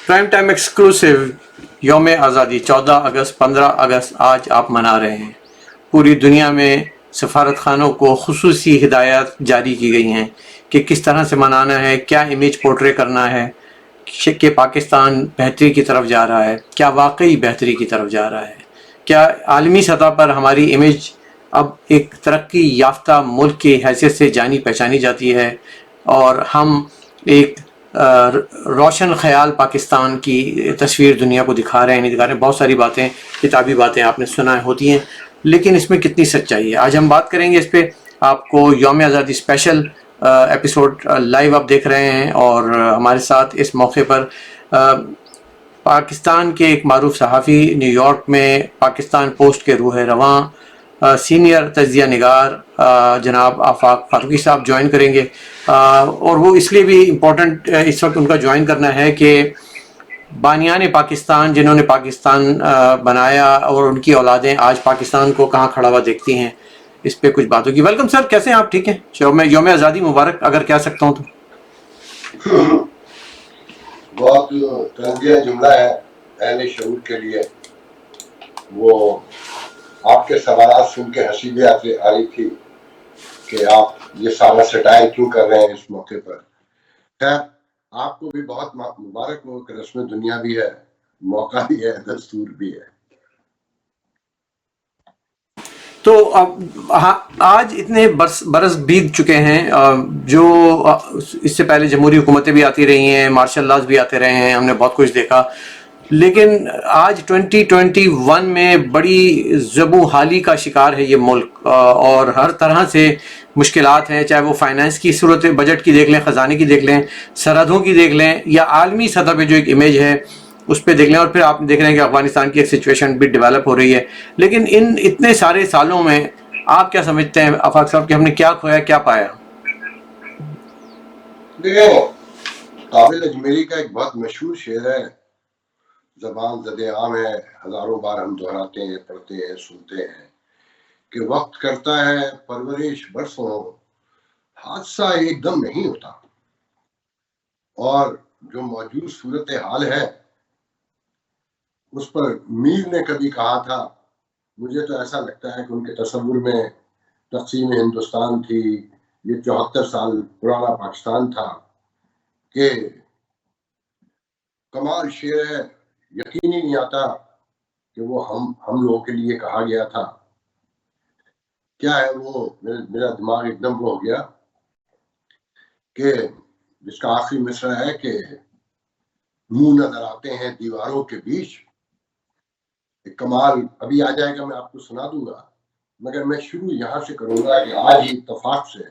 Prime time exclusive یوم آزادی 14 اگست 15 اگست آج آپ منا رہے ہیں. پوری دنیا میں سفارت خانوں کو خصوصی ہدایات جاری کی گئی ہیں کہ کس طرح سے منانا ہے, کیا امیج پورٹرے کرنا ہے کہ پاکستان بہتری کی طرف جا رہا ہے, کیا واقعی بہتری کی طرف جا رہا ہے, کیا عالمی سطح پر ہماری امیج اب ایک ترقی یافتہ ملک کی حیثیت سے جانی پہچانی جاتی ہے اور ہم ایک روشن خیال پاکستان کی تصویر دنیا کو دکھا رہے ہیں, نہیں دکھا رہے ہیں. بہت ساری باتیں, کتابی باتیں آپ نے سنا ہوتی ہیں, لیکن اس میں کتنی سچائی ہے آج ہم بات کریں گے اس پہ. آپ کو یوم آزادی اسپیشل ایپیسوڈ لائیو آپ دیکھ رہے ہیں اور ہمارے ساتھ اس موقع پر پاکستان کے ایک معروف صحافی, نیو یارک میں پاکستان پوسٹ کے روح رواں سینئر تجزیہ نگار جناب آفاق فاروقی صاحب جوائن کریں گے. اور وہ اس لیے بھی امپورٹنٹ اس وقت ان کا جوائن کرنا ہے کہ بانیان پاکستان جنہوں نے پاکستان بنایا اور ان کی اولادیں آج پاکستان کو کہاں کھڑا ہوا دیکھتی ہیں, اس پہ کچھ بات ہوگی. ویلکم سر, کیسے ہیں آپ؟ ٹھیک ہیں؟ یوم آزادی مبارک اگر کہہ سکتا ہوں تو. بہت طنزیہ جملہ ہے اہل شعور کے لیے. وہ آپ کے سوالات سن کے ہنسی بھی آ رہی تھی کہ آپ یہ سارا سٹائر کیوں کر رہے ہیں اس موقع پر. خیر, آپ کو بھی بہت مبارک ہو کہ رسم دنیا بھی ہے, موقع بھی ہے, دستور بھی ہے. تو آج اتنے برس بیت چکے ہیں, جو اس سے پہلے جمہوری حکومتیں بھی آتی رہی ہیں, مارشل لاز بھی آتے رہے ہیں, ہم نے بہت کچھ دیکھا, لیکن آج 2021 میں بڑی زبوں حالی کا شکار ہے یہ ملک, اور ہر طرح سے مشکلات ہیں, چاہے وہ فائنانس کی صورت, بجٹ کی دیکھ لیں, خزانے کی دیکھ لیں, سرحدوں کی دیکھ لیں, یا عالمی سطح پہ جو ایک امیج ہے اس پہ دیکھ لیں, اور پھر آپ دیکھ رہے ہیں کہ افغانستان کی ایک سچویشن بھی ڈیولپ ہو رہی ہے. لیکن ان اتنے سارے سالوں میں آپ کیا سمجھتے ہیں آفاق صاحب کہ ہم نے کیا کھویا, کیا پایا؟ دیکھیں, قابل اجمیری کا ایک بہت مشہور شعر ہے, زبان زد عام ہے, ہزاروں بار ہم دہراتے ہیں, پڑھتے ہیں, سنتے ہیں, کہ وقت کرتا ہے پرورش برسوں, حادثہ ایک دم نہیں ہوتا. اور جو موجود صورت حال ہے اس پر میر نے کبھی کہا تھا, مجھے تو ایسا لگتا ہے کہ ان کے تصور میں تقسیم ہندوستان تھی, یہ 74 سال پرانا پاکستان تھا, کہ کمال شعر ہے, یقین ہی نہیں آتا کہ وہ ہم لوگوں کے لیے کہا گیا تھا. کیا ہے وہ, میرا دماغ ایک دم وہ ہو گیا کہ جس کا آخری مصرع ہے کہ منہ نظر آتے ہیں دیواروں کے بیچ. ایک کمال ابھی آ جائے گا, میں آپ کو سنا دوں گا, مگر میں شروع یہاں سے کروں گا کہ آج ہی اتفاق سے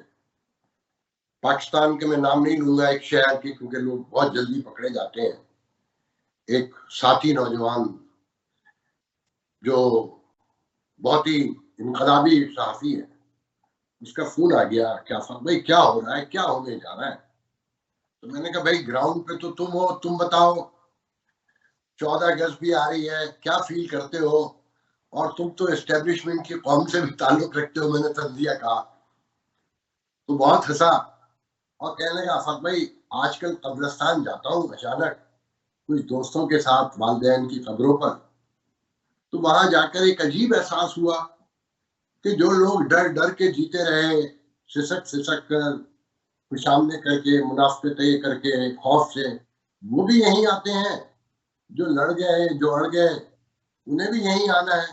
پاکستان کے میں نام نہیں لوں گا ایک شہر کی, کیونکہ لوگ بہت جلدی پکڑے جاتے ہیں, ایک ساتھی نوجوان جو بہت ہی انقلابی صحافی ہے, اس کا فون آ گیا کہ آفاق بھائی کیا ہو رہا ہے, کیا ہونے جا رہا ہے. تو میں نے کہا بھائی گراؤنڈ پہ تو تم ہو, تم بتاؤ, 14 اگست بھی آ رہی ہے, کیا فیل کرتے ہو, اور تم تو اسٹیبلشمنٹ کی قوم سے بھی تعلق رکھتے ہو, میں نے تنزیہ کہا. تو بہت ہنسا اور کہنے لگا آفاق بھائی آج کل قبرستان جاتا ہوں اچانک کچھ دوستوں کے ساتھ والدین کی قبروں پر, تو وہاں جا کر ایک عجیب احساس ہوا کہ جو لوگ ڈر ڈر کے جیتے رہے, سسک کر, خوشامدیں کر کے, منافقتیں کر کے, خوف سے, وہ بھی یہیں آتے ہیں. جو لڑ گئے, جو اڑ گئے, انہیں بھی یہیں آنا ہے.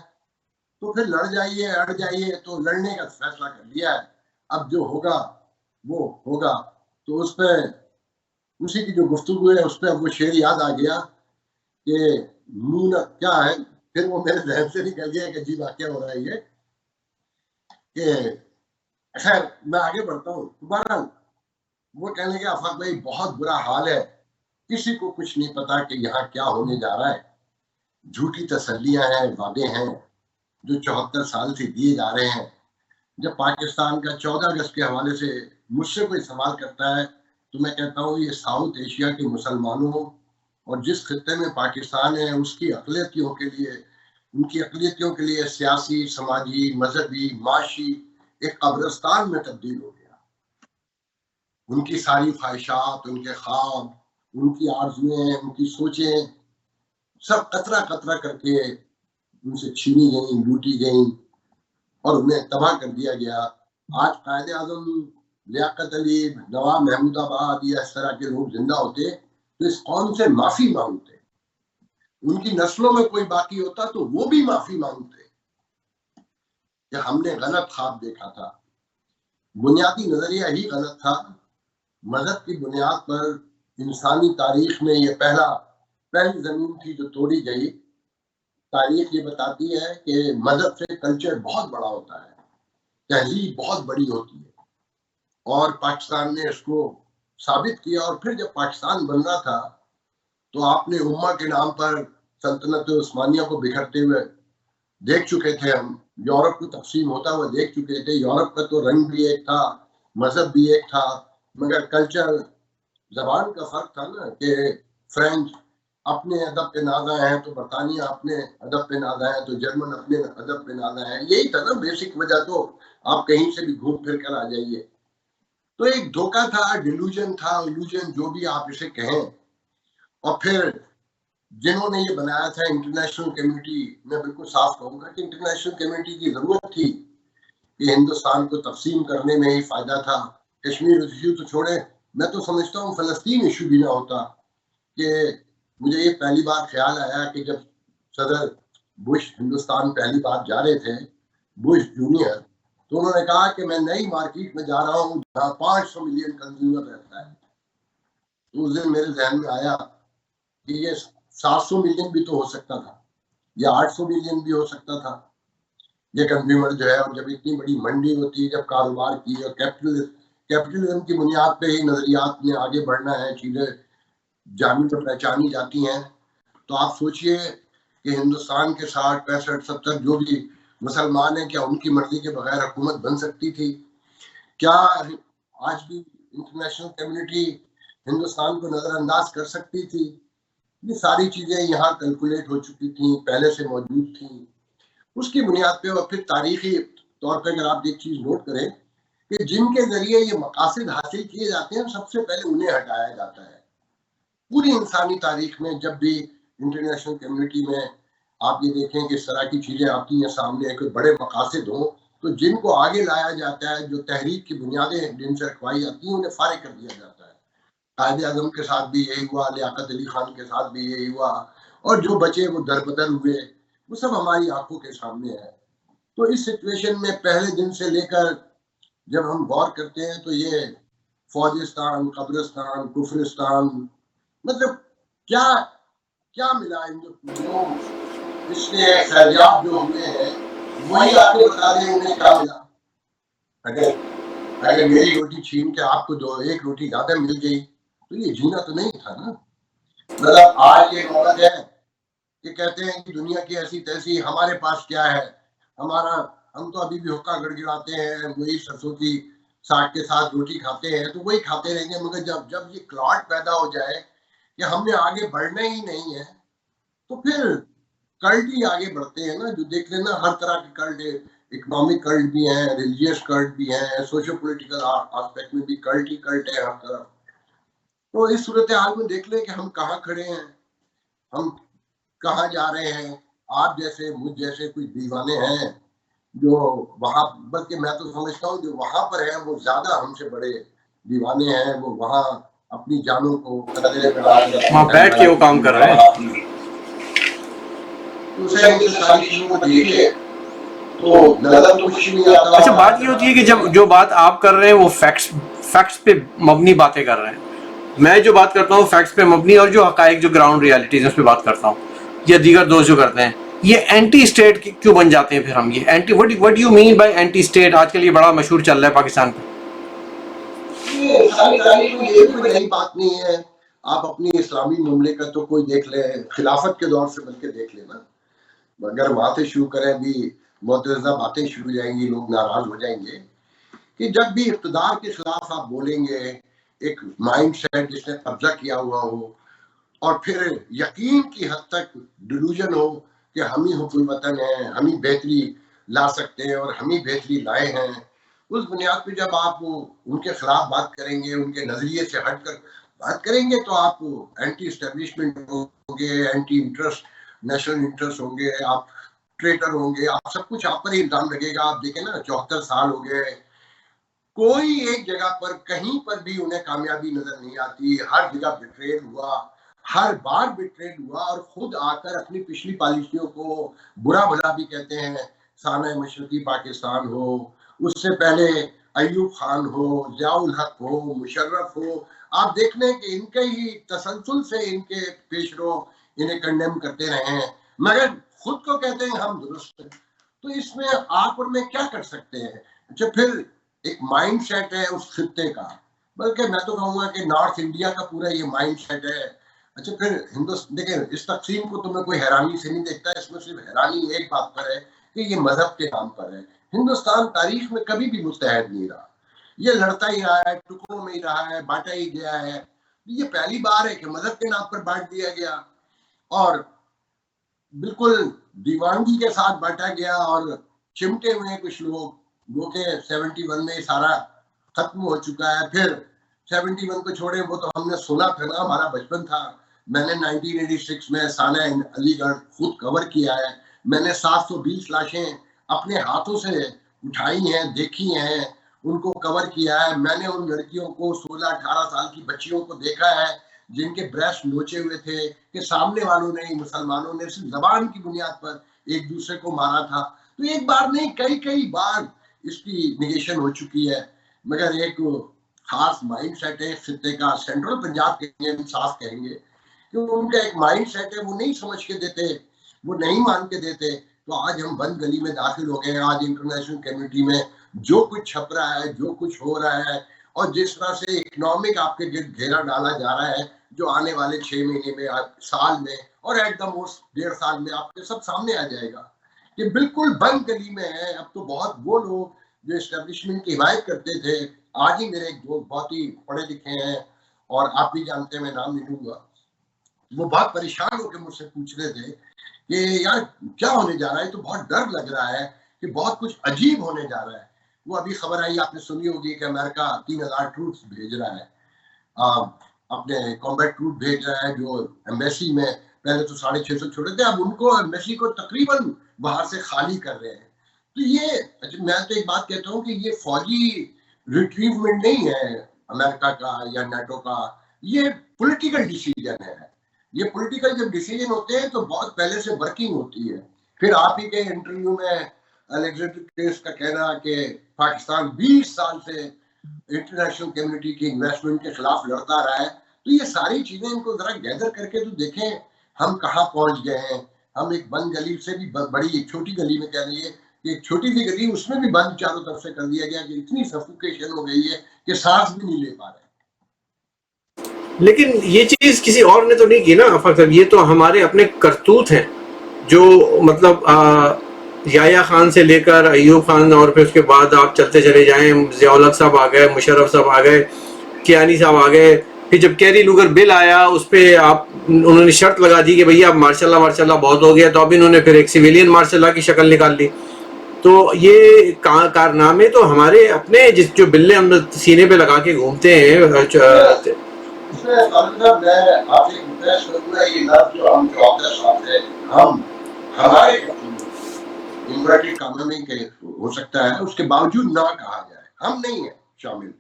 تو پھر لڑ جائیے, اڑ جائیے, تو لڑنے کا فیصلہ کر لیا ہے, اب جو ہوگا وہ ہوگا. تو اس پہ اسی کی جو گفتگو ہے اس پہ اب وہ شعر یاد آ گیا کہ نون کیا ہے, پھر وہ میرے ذہن سے نکل گیا کہ عجیب واقعہ ہو رہا ہے یہ, کہ خیر میں آگے بڑھتا ہوں. بہرحال وہ کہنے کے آفاق بھائی بہت برا حال ہے, کسی کو کچھ نہیں پتا کہ یہاں کیا ہونے جا رہا ہے. جھوٹی تسلیاں ہیں, وعدے ہیں جو 74 سال سے دیے جا رہے ہیں. جب پاکستان کا 14 اگست کے حوالے سے مجھ سے کوئی سوال کرتا ہے تو میں کہتا ہوں یہ ساؤتھ ایشیا کے مسلمانوں اور جس خطے میں پاکستان ہے اس کی اقلیتوں کے لیے, ان کی اقلیتوں کے لیے سیاسی, سماجی, مذہبی, معاشی ایک قبرستان میں تبدیل ہو گیا. ان کی ساری خواہشات, ان کے خواب, ان کی آرزویں، ان کی سوچیں سب قطرہ قطرہ کر کے ان سے چھینی گئیں، لوٹی گئیں اور انہیں تباہ کر دیا گیا۔ آج قائد اعظم لیاقت علی، نواب محمود آباد یا اس طرح کے لوگ زندہ ہوتے تو اس قوم سے معافی مانگتے، ان کی نسلوں میں کوئی باقی ہوتا تو وہ بھی معافی مانگتے کہ ہم نے غلط خواب دیکھا تھا، بنیادی نظریہ ہی غلط تھا۔ مذہب کی بنیاد پر انسانی تاریخ میں یہ پہلی زمین تھی جو توڑی گئی۔ تاریخ یہ بتاتی ہے کہ مذہب سے کلچر بہت بڑا ہوتا ہے، تہذیب بہت بڑی ہوتی ہے، اور پاکستان نے اس کو ثابت کیا۔ اور پھر جب پاکستان بن رہا تھا تو آپ نے امہ کے نام پر سلطنت عثمانیہ کو بکھرتے ہوئے دیکھ چکے تھے، ہم یورپ کو تقسیم ہوتا ہوا دیکھ چکے تھے۔ یورپ کا تو رنگ بھی ایک تھا، مذہب بھی ایک تھا، مگر کلچر، زبان کا فرق تھا نا، کہ فرینچ اپنے ادب پہ نازا ہیں تو برطانیہ اپنے ادب پہ نازا ہیں تو جرمن اپنے ادب پہ نازا ہیں۔ یہی تھا نا بیسک وجہ، تو آپ کہیں سے بھی گھوم پھر کر آ جائیے۔ تو ایک دھوکہ تھا، ڈیلوژن تھا، الوژن، جو بھی آپ اسے کہیں۔ اور پھر جنہوں نے یہ بنایا تھا انٹرنیشنل کمیونٹی، میں بالکل صاف کہوں گا کہ انٹرنیشنل کمیونٹی کی ضرورت تھی کہ ہندوستان کو تقسیم کرنے میں ہی فائدہ تھا۔ کشمیر ایشو تو چھوڑے، میں تو سمجھتا ہوں فلسطین ایشو بھی نہ ہوتا۔ کہ مجھے یہ پہلی بار خیال آیا کہ جب صدر بش ہندوستان پہلی بار جا رہے تھے، بش جونیئر، تو انہوں نے کہا کہ میں نئی مارکیٹ میں جا رہا ہوں جہاں 500 ملین کنزیومر رہتا ہے۔ تو اس دن میرے ذہن میں آیا کہ یہ 700 ملین بھی تو ہو سکتا تھا، یا 800 ملین بھی ہو سکتا تھا یہ کنزیومر جو ہے۔ اور جب اتنی بڑی منڈی ہوتی ہے، جب کاروبار کی اور کیپٹلزم کی بنیاد پہ ہی نظریات میں آگے بڑھنا ہے، چیزیں جانی تو پہچانی جاتی ہیں، تو آپ سوچئے کہ ہندوستان کے 60 65 70 جو بھی مسلمان ہیں، کیا ان کی مرضی کے بغیر حکومت بن سکتی تھی؟ کیا آج بھی انٹرنیشنل کمیونٹی ہندوستان کو نظر انداز کر سکتی تھی؟ یہ ساری چیزیں یہاں کیلکولیٹ ہو چکی تھیں، پہلے سے موجود تھیں۔ اس کی بنیاد پہ، اور پھر تاریخی طور پہ اگر آپ ایک چیز نوٹ کریں کہ جن کے ذریعے یہ مقاصد حاصل کیے جاتے ہیں، سب سے پہلے انہیں ہٹایا جاتا ہے۔ پوری انسانی تاریخ میں جب بھی انٹرنیشنل کمیونٹی میں آپ یہ دیکھیں کہ اس طرح کی چیزیں آتی ہیں سامنے، کوئی بڑے مقاصد ہوں، تو جن کو آگے لایا جاتا ہے، جو تحریک کی بنیادیں جن سے رکھوائی جاتی ہیں، انہیں فارغ کر دیا جاتا ہے۔ قائد اعظم کے ساتھ بھی یہی ہوا، لیاقت علی خان کے ساتھ بھی یہی ہوا، اور جو بچے وہ در بدر ہوئے، وہ سب ہماری آنکھوں کے سامنے ہے۔ تو اس سچویشن میں پہلے دن سے لے کر جب ہم غور کرتے ہیں تو یہ فوجستان، قبرستان، کفرستان، مطلب کیا ملا ان جو پچھلے سیلاب جو ہوئے ہیں، وہی آپ کو بتا دیں انہیں کیا ملا۔ اگر میری روٹی چھین کے آپ کو ایک روٹی زیادہ مل گئی تو یہ جینا تو نہیں تھا نا۔ مطلب آج یہ نوبت ہے کہ کہتے ہیں کہ دنیا کی ایسی تیسی، ہمارے پاس کیا ہے، ہم تو ابھی بھی حقہ گڑ گڑاتے ہیں، وہی سرسوں کی ساگ کے ساتھ روٹی کھاتے ہیں، تو وہی کھاتے رہیں گے۔ مگر جب یہ کلاٹ پیدا ہو جائے کہ ہم نے آگے بڑھنا ہی نہیں ہے، تو پھر کلٹ ہی آگے بڑھتے ہیں نا۔ جو دیکھ لینا ہر طرح کے کلٹ، اکنامک کلٹ بھی ہیں، ریلیجیس کلٹ بھی ہیں، سوشل پولیٹیکل آسپیکٹ میں بھی کلٹ ہی کلٹ ہے ہر طرف۔ تو اس صورتحال میں دیکھ لیں کہ ہم کہاں کھڑے ہیں، ہم کہاں جا رہے ہیں۔ آپ جیسے مجھ جیسے کچھ دیوانے ہیں جو وہاں، بلکہ میں تو سمجھتا ہوں جو وہاں پر ہیں وہ زیادہ ہم سے بڑے دیوانے ہیں، وہ وہاں اپنی جانوں کو خطرے میں ڈال کر وہاں بیٹھ کے وہ کام کر رہے ہیں۔ اسے ان ساری چیزوں کو دیکھیے تو نظر تو کچھ نہیں آتا۔ اچھا، بات یہ ہوتی ہے کہ جب جو بات آپ کر رہے ہیں وہ فیکٹس پہ مبنی باتیں کر رہے ہیں، میں جو بات کرتا ہوں فیکٹس پہ مبنی، اور جو حقائق، جو گراؤنڈ ریالٹیز اس پہ بات کرتا ہوں، یا دیگر دوست جو کرتے ہیں، یہ اینٹی اسٹیٹ کیوں بن جاتے ہیں پھر ہم؟ یہ anti, what you mean by anti state? آج کل یہ بڑا مشہور چل رہا ہے پاکستان پہ۔ یہ ساری تاریخ میں یہ بھی کوئی نئی بات نہیں ہے۔ آپ اپنی اسلامی مملکت تو کوئی دیکھ لیں، خلافت کے دور سے بلکہ دیکھ لینا، اگر وہاں سے شروع کریں بھی معترضہ باتیں شروع ہو جائیں گی، لوگ ناراض ہو جائیں گے کہ جب بھی اقتدار کے خلاف آپ بولیں گے، ایک مائنڈ سیٹ جس نے قبضہ کیا ہوا ہو، اور پھر یقین کی حد تک ڈیلوژن ہو کہ ہم ہی حب الوطن ہیں، ہم ہی بہتری لا سکتے ہیں اور ہم ہی بہتری لائے ہیں، اس بنیاد پہ جب آپ ان کے خلاف بات کریں گے، ان کے نظریے سے ہٹ کر بات کریں گے تو آپ اینٹی اسٹیبلشمنٹ ہوں گے، اینٹی انٹرسٹ، نیشنل انٹرسٹ ہوں گے، آپ ٹریٹر ہوں گے، آپ سب کچھ آپ پر ہی الزام لگے گا. آپ دیکھیں نا 74 سال ہو گئے، کوئی ایک جگہ پر کہیں پر بھی انہیں کامیابی نظر نہیں آتی. ہر جگہ بٹریل ہوا، ہر بار بٹریل ہوا، اور خود آ کر اپنی پچھلی پالیسیوں کو برا بھلا بھی کہتے ہیں. سانحہ مشرقی پاکستان ہو، اس سے پہلے ایوب خان ہو، ضیاء الحق ہو، مشرف ہو، آپ دیکھ لیں کہ ان کے ہی تسلسل سے ان کے پیشرو انہیں کنڈیم کرتے رہے ہیں، مگر خود کو کہتے ہیں ہم درست ہیں. تو اس میں آپ اور میں کیا کر سکتے ہیں؟ اچھا، پھر ایک مائنڈ سیٹ ہے اس خطے کا، بلکہ میں تو کہوں گا کہ نارتھ انڈیا کا پورا یہ مائنڈ سیٹ ہے. اچھا، پھر ہندوستان دیکھیں، اس تقسیم کو تو میں کوئی حیرانی سے نہیں دیکھتا. اس میں صرف حیرانی ایک بات پر ہے کہ یہ مذہب کے نام پر ہے. ہندوستان تاریخ میں کبھی بھی متحد نہیں رہا، یہ لڑتا ہی رہا ہے، ٹکڑوں میں ہی رہا ہے، بانٹا ہی گیا ہے. یہ پہلی بار ہے کہ مذہب کے نام پر بانٹ دیا گیا، اور بالکل دیوانگی کے ساتھ بانٹا گیا، اور چمٹے ہوئے کچھ لوگ، جو کہ 71 میں سارا ختم ہو چکا ہے. پھر 71 کو چھوڑے، وہ تو ہم نے سنا تھا نا، ہمارا بچپن تھا. میں نے 1986 میں سانحہ علی گڑھ خود کور کیا ہے. میں نے 720 لاشیں اپنے ہاتھوں سے اٹھائی ہیں، دیکھی ہیں، ان کو کور کیا ہے. میں نے ان لڑکیوں کو، 16-18 سال کی بچیوں کو دیکھا ہے جن کے بریسٹ نوچے ہوئے تھے، کہ سامنے والوں نے، مسلمانوں نے صرف زبان کی بنیاد پر ایک دوسرے کو مارا تھا. تو ایک بار نہیں، کئی بار اس کی نیگیشن ہو چکی ہے. مگر ایک خاص مائنڈ سیٹ ہے خطے کا، سینٹرل پنجاب کہیں گے، ہم صاف کہیں گے کہ ان کا ایک مائنڈ سیٹ ہے، وہ نہیں سمجھ کے دیتے، وہ نہیں مان کے دیتے. تو آج ہم بند گلی میں داخل ہو گئے ہیں. آج انٹرنیشنل کمیونٹی میں جو کچھ چھپ رہا ہے، جو کچھ ہو رہا ہے، اور جس طرح سے اکنامک آپ کے گرد گھیرا ڈالا جا رہا ہے، جو آنے والے 6 مہینے میں، سال میں، اور ایٹ دا موسٹ 1.5 سال میں آپ کے سب سامنے آ جائے گا کہ بالکل بند گلی میں ہے. اب تو بہت وہ لوگ جو اسٹیبلشمنٹ کی حمایت کرتے تھے، آج ہی میرے ایک دوست بہت ہی پڑھے لکھے ہیں، اور آپ بھی جانتے ہیں، میں نام نہیں لوں گا، وہ بہت پریشان ہو کے مجھ سے پوچھ رہے تھے کہ یار کیا ہونے جا رہا ہے، تو بہت ڈر لگ رہا ہے کہ بہت کچھ عجیب ہونے جا رہا ہے. وہ ابھی خبر آئی، آپ نے سنی ہوگی کہ امریکہ 3000 ٹروپس بھیج رہا ہے، اپنے کمبیٹ ٹروپ بھیج رہا ہے، جو ایمبیسی میں پہلے تو 650 چھوڑے تھے، اب ان کو ایمبیسی کو تقریباً باہر سے خالی کر رہے ہیں. تو یہ، میں تو ایک بات کہتا ہوں کہ یہ فوجی ریٹریومنٹ نہیں ہے امریکہ کا یا نیٹو کا، یہ پولیٹیکل ڈیسیجن ہے. یہ پولیٹیکل جب ڈیسیجن ہوتے ہیں تو بہت پہلے سے ورکنگ ہوتی ہے. پھر آپ ہی کے انٹرویو میں الیگزینڈر کا کہنا کہ پاکستان 20 سال سے انٹرنیشنل کمیونٹی کی انویسٹمنٹ کے خلاف لڑتا رہا ہے. تو یہ ساری چیزیں ان کو ذرا گیدر کر کے تو دیکھیں ہم کہاں پہنچ گئے ہیں. ہم ایک بند گلی سے بھی بڑی ایک چھوٹی گلی میں کہہ رہی ہے، ایک چھوٹی سی گلی، اس میں بھی بند چاروں طرف سے کر دیا گیا کہ اتنی سفوکیشن ہو گئی ہے کہ سانس بھی نہیں لے پا رہے. لیکن یہ چیز کسی اور نے تو نہیں کی نا آفاق صاحب، یہ تو ہمارے اپنے کرتوت ہیں، جو مطلب یحییٰ خان سے لے کر ایوب خان، اور پھر اس کے بعد آپ چلتے چلے جائیں، ضیاء الحق صاحب آ گئے، مشرف صاحب آ گئے، کیانی صاحب آ گئے. پھر جب کیری لوگر بل آیا، اس پہ انہوں نے شرط لگا دی کہ بھئی اب مارشاء اللہ بہت ہو گیا، تو اب انہوں نے پھر ایک سویلین مارشاء اللہ کی شکل نکال لی. تو یہ کارنامے تو ہمارے اپنے، جو بلے ہم سینے پہ لگا کے گھومتے ہیں. اس میں صاحب میں آپ سے ریکویسٹ کروں گا، یہ لفظ جو ہم 14 سال سے ہم ہمارے انورٹڈ کاموں میں ہو سکتا ہے، اس کے باوجود نہ کہا جائے. ہم نہیں ہیں شامل،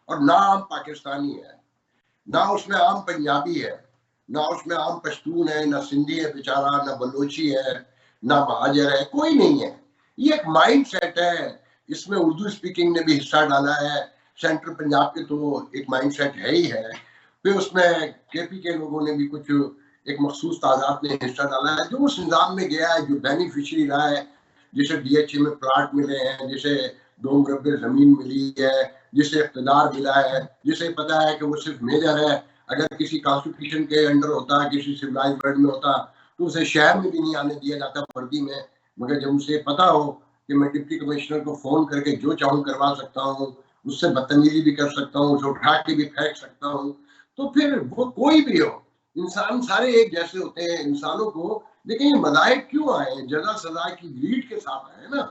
اور نہ ہم پاکستانی ہے، نہ اس میں عام پنجابی ہے، نہ اس میں عام پشتون ہے، نہ سندھی ہے بیچارہ، نہ بلوچی ہے، نہ مہاجر ہے، کوئی نہیں ہے. یہ ایک مائنڈ سیٹ ہے. اس میں اردو اسپیکنگ نے بھی حصہ ڈالا ہے، سینٹرل پنجاب کے تو ایک مائنڈ سیٹ ہے ہی ہے. پھر اس میں کے پی کے لوگوں نے بھی کچھ ایک مخصوص تعداد نے حصہ ڈالا ہے، جو اس نظام میں گیا ہے، جو بینیفیشری رہا ہے، جسے ڈی ایچ اے میں پلاٹ ملے ہیں، جسے 2 مربع زمین ملی ہے، جسے اقتدار ملا ہے، جسے پتا ہے کہ وہ صرف میجر ہے. اگر کسی کانسٹیٹیوشن کے انڈر ہوتا، کسی سویلائز ورلڈ میں ہوتا، تو اسے شہر میں بھی نہیں آنے دیا جاتا وردی میں. مگر جب اسے پتا ہو کہ میں ڈپٹی کمشنر کو فون کر کے جو چاہوں کروا سکتا ہوں، اس سے بدتمیزی بھی کر سکتا ہوں، اسے اٹھا کے بھی پھینک سکتا ہوں، تو پھر وہ کوئی بھی ہو، انسان سارے ایک جیسے ہوتے ہیں. انسانوں کو لیکن یہ مذاہب کیوں آئے ہیں؟ جزا سزا کی گریڈ کے ساتھ آئے نا،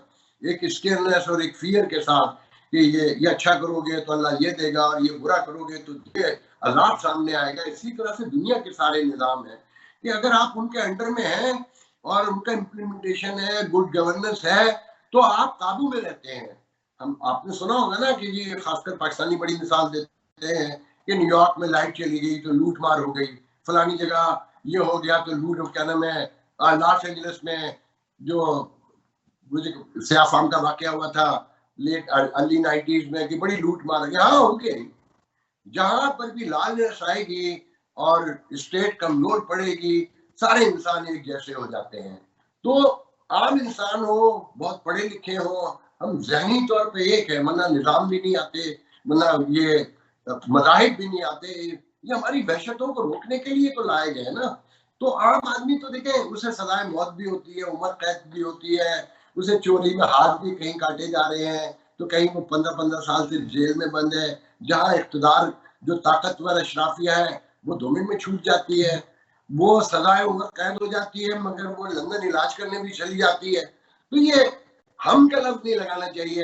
ایک اسکیئرنیس اور ایک فیئر کے ساتھ کہ یہ اچھا کرو گے تو اللہ یہ دے گا اور یہ برا کرو گے تو یہ عذاب سامنے آئے گا. اسی طرح سے دنیا کے سارے نظام ہیں کہ اگر آپ ان کے انڈر میں ہیں اور ان کا امپلیمنٹیشن ہے, گڈ گورننس ہے, تو آپ قابو میں رہتے ہیں. آپ نے سنا ہوگا نا کہ یہ خاص کر پاکستانی بڑی مثال دیتے ہیں کہ نیو یارک میں لائٹ چلی گئی تو لوٹ مار ہو گئی, فلانی جگہ یہ ہو گیا تو لوٹ, کیا نام ہے, لاس اینجلس میں جو مجھے سیاہ فام کا واقعہ ہوا تھا لیٹ ارلی 90s میں کہ بڑی لوٹ مار. یہاں ہو کے جہاں پر بھی لالنس آئے گی اور اسٹیٹ کمزور پڑے گی, سارے انسان ایک جیسے ہو جاتے ہیں. تو عام انسان ہو, بہت پڑھے لکھے ہو, ہم ذہنی طور پہ ایک ہے, ورنہ نظام بھی نہیں آتے, ورنہ یہ مذاہب بھی نہیں آتے. یہ ہماری وحشتوں کو روکنے کے لیے تو لائے گئے نا. تو عام آدمی تو دیکھیں اسے سزائے موت بھی ہوتی ہے, عمر قید بھی ہوتی ہے, اسے چوری میں ہاتھ بھی کہیں کاٹے جا رہے ہیں تو کہیں وہ 15 سال سے جیل میں بند ہے. جہاں اقتدار جو طاقتور اشرافیہ ہے وہ 2 منٹ میں چھوٹ جاتی ہے, وہ سزائے عمر قید ہو جاتی ہے, مگر وہ لندن علاج کرنے بھی چلی جاتی ہے. تو یہ ہم کا لفظ نہیں لگانا چاہیے.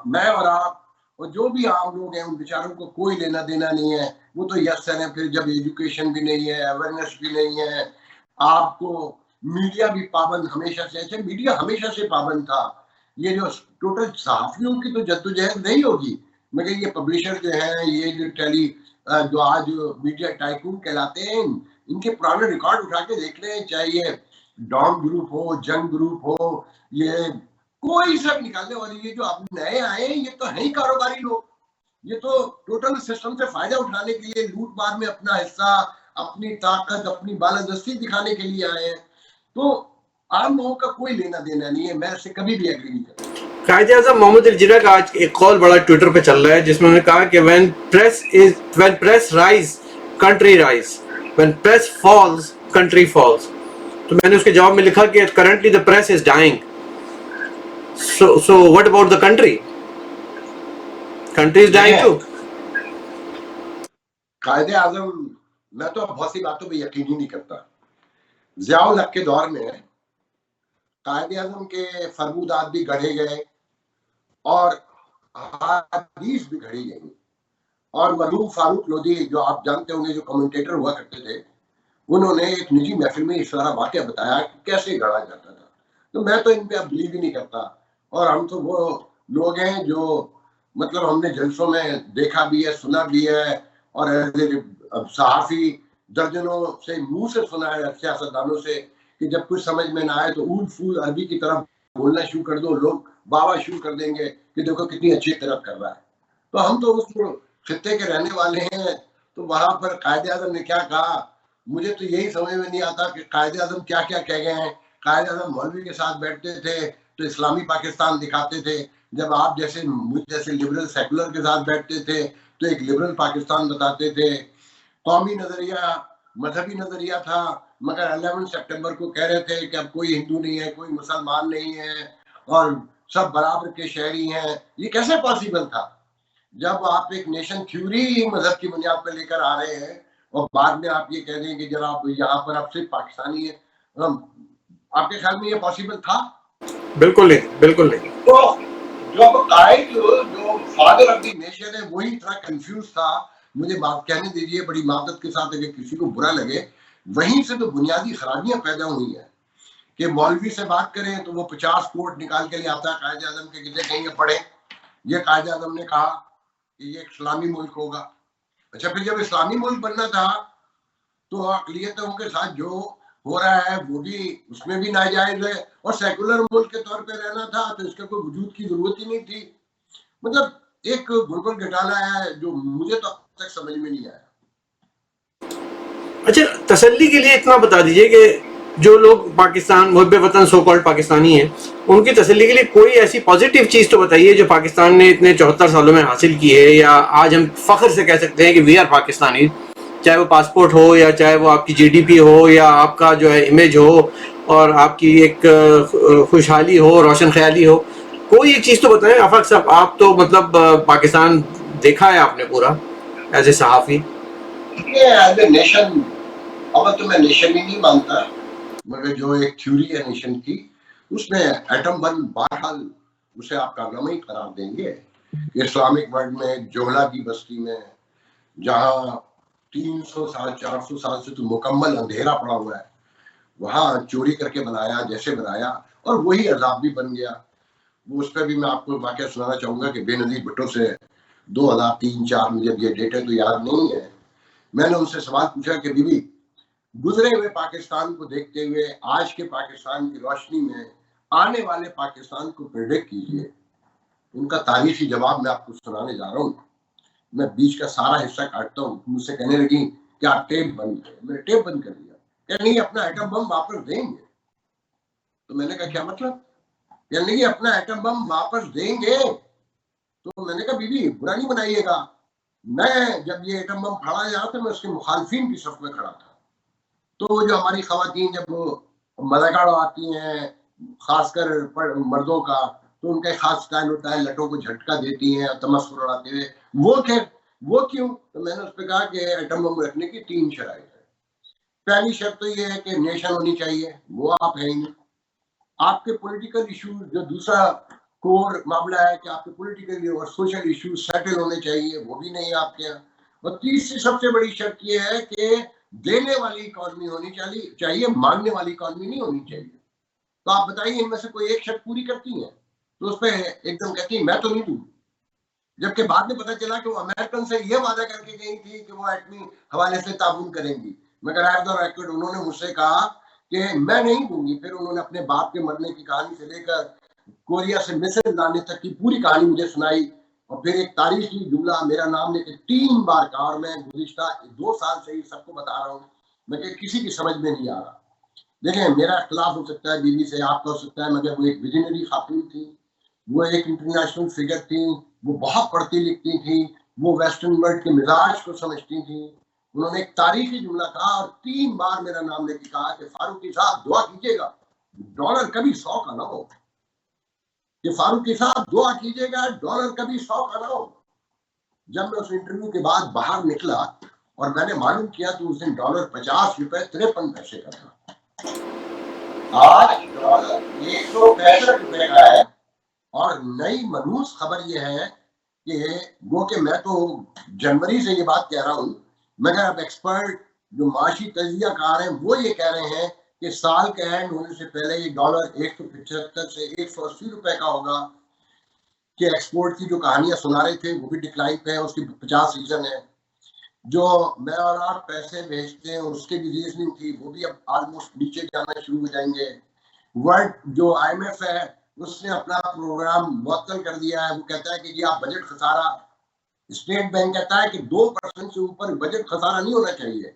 میں اور آپ اور جو بھی عام لوگ ہیں ان بیچاروں کو کوئی لینا دینا نہیں ہے. وہ تو یس سر ہے, پھر جب ایجوکیشن بھی نہیں ہے, اویئرنیس بھی نہیں ہے, آپ کو میڈیا بھی پابند ہمیشہ سے, اچھا میڈیا ہمیشہ سے پابند تھا. یہ جو ٹوٹل صحافیوں کی تو جدوجہد نہیں ہوگی, مگر یہ پبلشر جو ہیں, یہ جو جو آج میڈیا ٹائکون کہلاتے ہیں, ان کے پرانے ریکارڈ اٹھا کے دیکھ لیں, چاہے یہ ڈان گروپ ہو, جنگ گروپ ہو, یہ کوئی سب نکالنے والی, یہ جو اب نئے آئے ہیں یہ تو ہیں ہی کاروباری لوگ. یہ تو ٹوٹل سسٹم سے فائدہ اٹھانے کے لیے, لوٹ مار میں اپنا حصہ, اپنی طاقت, اپنی بالادستی دکھانے کے لیے آئے ہیں. تو عام لوگوں کا کوئی لینا دینا نہیں ہے. میں اس سے کبھی بھی ایگری نہیں کرتا. قائد اعظم محمد الجناح کا آج ایک قول بڑا ٹویٹر پہ چل رہا ہے جس میں انہوں نے کہا کہ when press rise country rise, when press falls country falls. تو میں نے اس کے جواب میں لکھا کہ currently the press is dying, so what about the country is dying too. Quaid Azam, میں تو بہت سی باتوں پہ یقین ہی نہیں کرتا. ضیاء الحق کے دور میں قائد اعظم کے فرمودات بھی گڑھے گئے اور حدیث بھی گھڑی گئی, اور مرحوم فاروق لودھی جو آپ جانتے ہوں گے, جو کمنٹیٹر ہوا کرتے تھے, انہوں نے ایک نجی محفل میں اس طرح واقعہ بتایا کہ کیسے گڑھا جاتا تھا. تو میں تو ان پہ اب بلیو ہی نہیں کرتا. اور ہم تو وہ لوگ ہیں جو مطلب ہم نے جلسوں میں دیکھا بھی ہے, سنا بھی ہے, اور صحافی درجنوں سے منہ سے سنا ہے سیاستدانوں سے کہ جب کچھ سمجھ میں نہ آئے تو اول فول عربی کی طرف بولنا شروع کر دو, لوگ واہ شروع کر دیں گے کہ دیکھو کتنی اچھی طرف کر رہا ہے. تو ہم تو اس خطے کے رہنے والے ہیں. تو وہاں پر قائد اعظم نے کیا کہا, مجھے تو یہی سمجھ میں نہیں آتا کہ قائد اعظم کیا کیا کہہ گئے ہیں. قائد اعظم مولوی کے ساتھ بیٹھتے تھے تو اسلامی پاکستان دکھاتے تھے, جب آپ جیسے مجھ جیسے لبرل سیکولر کے ساتھ بیٹھتے تھے تو ایک لبرل پاکستان بتاتے تھے. قومی نظریہ مذہبی نظریہ تھا, مگر 11 سپٹمبر کو کہہ رہے تھے کہ اب کوئی ہندو نہیں ہے, کوئی مسلمان نہیں ہے, اور سب برابر کے شہری ہیں. یہ کیسے پاسبل تھا جب آپ ایک نیشن تھیوری مذہب کی بنیاد پہ لے کر آ رہے ہیں, اور بعد میں آپ یہ کہہ دیں کہ جب آپ یہاں پر آپ صرف پاکستانی ہیں. آپ کے خیال میں یہ پاسبل تھا؟ بالکل نہیں, بالکل نہیں. تو جو قائد جو فادر آف دی نیشن ہے وہی اتنا کنفیوز تھا. مجھے بات کہنے دیجیے بڑی معذرت کے ساتھ, اگر کسی کو برا لگے, وہیں سے تو بنیادی خرابیاں پیدا ہوئی ہیں کہ مولوی سے بات کریں تو وہ 50 کوٹ نکال کے لے آتا ہے قائد اعظم کے, کتنے کہیں گے پڑھیں یہ قائد اعظم نے کہا کہ یہ ایک اسلامی ملک ہوگا. اچھا, پھر جب اسلامی ملک بننا تھا تو اقلیتوں کے ساتھ جو ہو رہا ہے وہ بھی اس میں بھی ناجائز ہے, اور سیکولر ملک کے طور پہ رہنا تھا تو اس کا کوئی وجود کی ضرورت ہی نہیں تھی. مطلب ایک گڑبڑ گھٹالا ہے جو مجھے تو اب تک سمجھ میں نہیں آیا. اچھا, تسلی کے لیے اتنا بتا دیجئے کہ جو لوگ پاکستان محب وطن سو کالڈ پاکستانی ہیں, ان کی تسلی کے لیے کوئی ایسی پازیٹیو چیز تو بتائیے جو پاکستان نے اتنے 74 سالوں میں حاصل کی ہے, یا آج ہم فخر سے کہہ سکتے ہیں کہ وی آر پاکستانی, چاہے وہ پاسپورٹ ہو, یا چاہے وہ آپ کی جی ڈی پی ہو, یا آپ کا جو ہے امیج ہو, اور آپ کی ایک خوشحالی ہو, روشن خیالی ہو. کوئی ایک چیز تو بتائیں آفاق صاحب, آپ تو مطلب پاکستان دیکھا ہے آپ نے پورا ایز اے صحافی. ایز اے نیشن, اب تو میں نیشن ہی نہیں مانتا, مگر جو ایک تھیوری ہے نیشن کی, اس میں ایٹم بم بہرحال اسے آپ کارنامہ ہی قرار دیں گے. کہ اسلامک ورلڈ میں جوہلا کی بستی میں جہاں 300 سال 400 سال سے تو مکمل اندھیرا پڑا ہوا ہے، وہاں چوری کر کے بنایا جیسے بنایا، اور وہی عذاب بھی بن گیا۔ وہ اس پہ بھی میں آپ کو واقعہ سنانا چاہوں گا کہ بے نظیر بھٹو سے 2003-4 مجھے یہ ڈیٹا تو یاد نہیں ہے، میں نے ان سے سوال پوچھا کہ بی بی گزرے ہوئے پاکستان کو دیکھتے ہوئے آج کے پاکستان کی روشنی میں آنے والے پاکستان کو پریڈکٹ کیجیے۔ ان کا تاریخی جواب میں آپ کو سنانے جا رہا ہوں۔ میں بیچ کا سارا حصہ کاٹتا ہوں، مجھ سے کہنے لگی کہ آپ ٹیپ بند کریں، میں نے ٹیپ بند کر دیا کہ نہیں اپنا ایٹم بم واپس دیں گے۔ تو میں نے کہا کیا مطلب؟ کہ نہیں اپنا ایٹم بم واپس دیں گے۔ تو میں نے کہا بی بی برا نہیں بنائیے گا، میں جب یہ ایٹم بم پھاڑا جا تھا میں اس کے مخالفین کی صف میں کھڑا تھا، تو جو ہماری خواتین جب مداکڑ آتی ہیں خاص کر مردوں کا، تو ان کا ایک خاص سٹائل ہوتا ہے، لٹوں کو جھٹکا دیتی ہیں تمسخر اڑاتے ہوئے، وہ کیوں؟ تو میں نے اس پہ کہا کہ ایٹم بم رکھنے کی 3 شرائط ہے۔ پہلی شرط تو یہ ہے کہ نیشن ہونی چاہیے، وہ آپ ہیں ہی نہیں۔ آپ کے پولیٹیکل ایشوز، جو دوسرا کور معاملہ ہے کہ آپ کے پولیٹیکل اور سوشل ایشوز سیٹل ہونے چاہیے، وہ بھی نہیں آپ کے یہاں۔ اور تیسری سب سے بڑی شرط یہ ہے کہ دینے والی اکانومی ہونی چاہیے، مانگنے والی اکانومی نہیں ہونی چاہیے۔ تو آپ بتائیے ان میں سے کوئی ایک شرط پوری کرتی ہیں؟ تو اس پہ ایک دم کہتی ہیں میں تو نہیں دوں، جبکہ بعد میں پتہ چلا کہ وہ امریکن سے یہ وعدہ کر کے گئی تھی کہ وہ ایٹمی حوالے سے تعاون کریں گی، مگر آف دا ریکارڈ انہوں نے مجھ سے کہا کہ میں نہیں دوں گی۔ پھر انہوں نے اپنے باپ کے مرنے کی کہانی سے لے کر کوریا سے میسل لانے تک کی پوری کہانی مجھے سنائی، اور پھر ایک تاریخی جملہ میرا نام لے کے 3 بار کہا، اور میں گزشتہ 2 سال سے ہی سب کو بتا رہا ہوں، مگر کسی کی سمجھ میں نہیں آ رہا۔ دیکھیں میرا اختلاف ہو سکتا ہے بیوی سے، آپ کا ہو سکتا ہے، مگر وہ ایک ویژنری خاتون تھی، وہ ایک انٹرنیشنل فگر تھی، وہ بہت پڑھتی لکھتی تھی، وہ ویسٹرن ورلڈ کے مزاج کو سمجھتی تھی۔ انہوں نے ایک تاریخی جملہ کہا اور 3 بار میرا نام لے کے کہا کہ فاروقی صاحب دعا کیجیے گا ڈالر کبھی 100 کا نہ ہو، کہ فاروقی صاحب دعا کیجیے گا ڈالر کبھی 100 کا نہ ہو۔ جب میں اس انٹرویو کے بعد باہر نکلا اور میں نے معلوم کیا تو اس دن ڈالر 50 روپے 53 پیسے کا تھا، آج ڈالر 165 روپے کا ہے۔ اور نئی منحوس خبر یہ ہے کہ وہ کہ میں تو جنوری سے یہ بات کہہ رہا ہوں، مگر اب ایکسپرٹ جو معاشی تجزیہ کار ہیں وہ یہ کہہ رہے ہیں کہ سال کا اینڈ ہونے سے پہلے یہ ڈالر 175 سے 180 روپے کا ہوگا، کہ ایکسپورٹ کی جو کہانیاں سنا رہے تھے وہ بھی ڈکلائن پہ ہے، اس کی 50 ریزن ہے، جو میں اور آپ پیسے بھیجتے ہیں اس کے بھی ریزننگ تھی، وہ بھی اب آلموسٹ نیچے جانا شروع ہو جائیں گے۔ ورلڈ جو آئی ایم ایف ہے اس نے اپنا پروگرام معطل کر دیا ہے، وہ کہتا ہے کہ یہ آپ بجٹ خسارہ، اسٹیٹ بینک کہتا ہے کہ 2% سے اوپر بجٹ خسارہ نہیں ہونا چاہیے،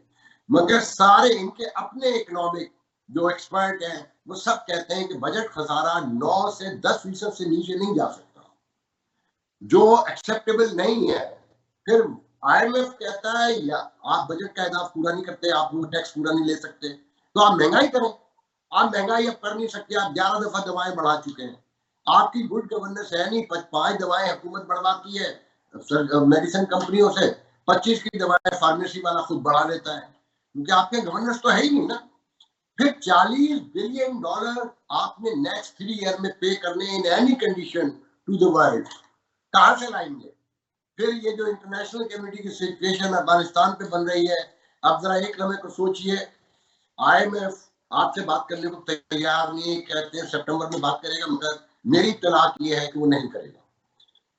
مگر سارے ان کے اپنے اکنامک جو ایکسپرٹ ہیں وہ سب کہتے ہیں کہ بجٹ خسارہ 9 سے 10% سے نیچے نہیں جا سکتا، جو ایکسیپٹیبل نہیں ہے۔ پھر آئی ایم ایف کہتا ہے یا آپ بجٹ کا اہداف پورا نہیں کرتے، آپ وہ ٹیکس پورا نہیں لے سکتے، تو آپ مہنگائی کریں۔ آپ مہنگائی اب کر نہیں سکتے، آپ 11 دفعہ دوائیں بڑھا چکے ہیں، آپ کی گڈ گورننس ہے نہیں، 5 دوائیں حکومت بڑھواتی ہے میڈیسن کمپنیوں سے، 25 کی دوائیں فارمیسی والا خود بڑھا لیتا ہے، کیونکہ آپ کے گورننس تو ہے ہی نہیں نا۔ پھر $40 بلین آپ نے نیکسٹ 3 ایئر میں پے کرنے in any condition to the world, کہاں سے لائیں گے؟ پھر یہ جو انٹرنیشنل کمیونٹی کی سچویشن افغانستان پہ بن رہی ہے، اب ذرا ایک لمحے کو سوچئے، آئی ایم ایف آپ سے بات کرنے کو تیار نہیں، کہتے ہیں سپٹمبر میں بات کرے گا، مگر میری اطلاع یہ ہے کہ وہ نہیں کرے گا۔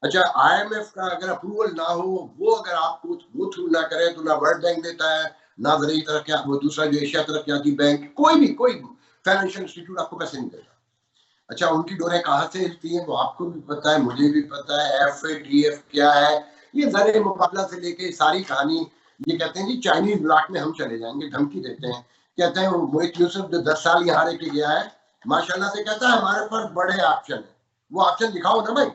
اچھا آئی ایم ایف کا اگر اپروول نہ ہو، وہ اگر آپ کو گو تھرو نہ کرے تو نہ ورلڈ بینک دیتا ہے، نہ زرعی ترقیات، وہ دوسرا جو ایشیا ترقیاتی بینک، کوئی فائنینشیل انسٹیٹیوٹ آپ کو پیسے نہیں دیتا۔ اچھا ان کی ڈوریں کہاں سے ہلتی ہیں وہ آپ کو بھی پتا ہے، مجھے بھی پتا ہے، ایف اے ڈی ایف کیا ہے، یہ زر مقابلہ سے لے کے ساری کہانی، یہ کہتے ہیں جی چائنیز بلاک میں ہم چلے جائیں گے، دھمکی دیتے ہیں، کہتے ہیں محیط یوسف جو 10 سال یہاں رہ کے گیا ہے ماشاءاللہ سے کہتا ہے ہمارے پاس بڑے آپشن ہیں، وہ آپشن دکھاؤ نا بھائی۔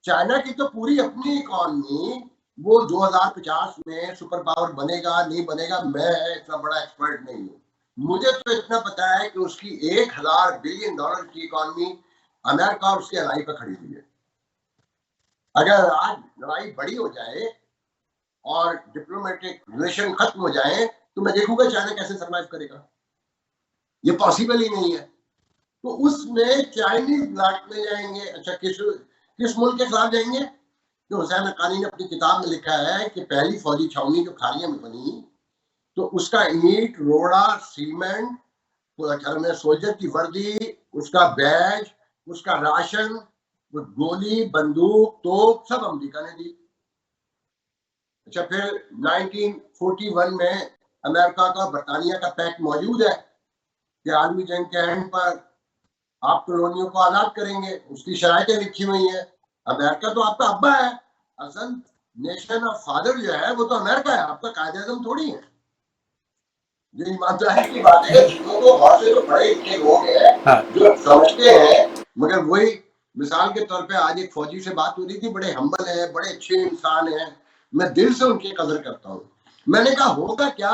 چائنا کی تو پوری اپنی اکانومی، وہ 2050 میں سپر پاور بنے گا نہیں بنے گا، میں اتنا بڑا ایکسپرٹ نہیں ہوں، مجھے تو اتنا پتا ہے کہ اس کی $1000 بلین کی اکانومی امریکہ اور اس کے الائی پہ کھڑی ہوئی ہے۔ اگر آج لڑائی بڑی ہو جائے اور ڈپلومیٹک ریلیشن ختم ہو جائیں تو میں دیکھوں گا چائنا کیسے سروائیو کرے گا، یہ پاسبل ہی نہیں ہے۔ تو اس میں چائنیز بلاک میں جائیں گے۔ اچھا کس ملک کے خلاف جائیں گے؟ جو حسین حقانی نے اپنی کتاب میں لکھا ہے کہ پہلی فوجی چھاؤنی جو کھاریوں میں بنی تو اس کا اینٹ، روڑا، سیمنٹ، گھر میں سولجر کی وردی، اس کا بیج، اس کا راشن، گولی، بندوق، توپ سب امریکہ نے دی. اچھا پھر 1941 میں امریکہ کا برطانیہ کا پیکٹ موجود ہے کہ عالمی جنگ کے اینڈ پر آپ کالونیوں کو آزاد کریں گے، اس کی شرائطیں لکھی ہوئی ہیں. امریکہ تو آپ کا ابا ہے، اصل نیشن آف فادر جو ہے وہ تو امریکہ ہے، آپ کا قائد اعظم تھوڑی ہے. جو ایمانداری کی بات ہے، چیزوں کو بہت سے جو بڑے اتنے لوگ ہیں جو سمجھتے ہیں، مگر وہی مثال کے طور پہ آج ایک فوجی سے بات ہو رہی تھی، بڑے ہمبل ہیں، بڑے اچھے انسان ہیں، میں دل سے ان کی قدر کرتا ہوں. میں نے کہا ہوگا کیا؟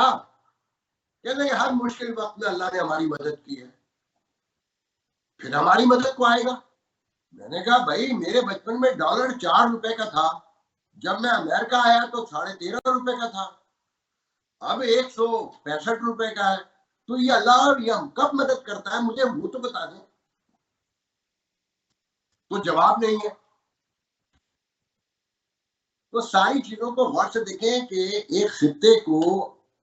کہتے ہیں ہر مشکل وقت میں اللہ نے ہماری مدد کی ہے، پھر ہماری مدد کو آئے گا. میں نے کہا بھائی میرے بچپن میں ڈالر 4 روپے کا تھا، جب میں امریکہ آیا تو 13.5 روپے کا تھا، اب 165 روپے کا ہے. تو یہ اللہ اور یہ ہم کب مدد کرتا ہے مجھے وہ تو بتا دیں. تو جواب نہیں ہے. تو ساری چیزوں کو غور سے دیکھیں کہ ایک خطے کو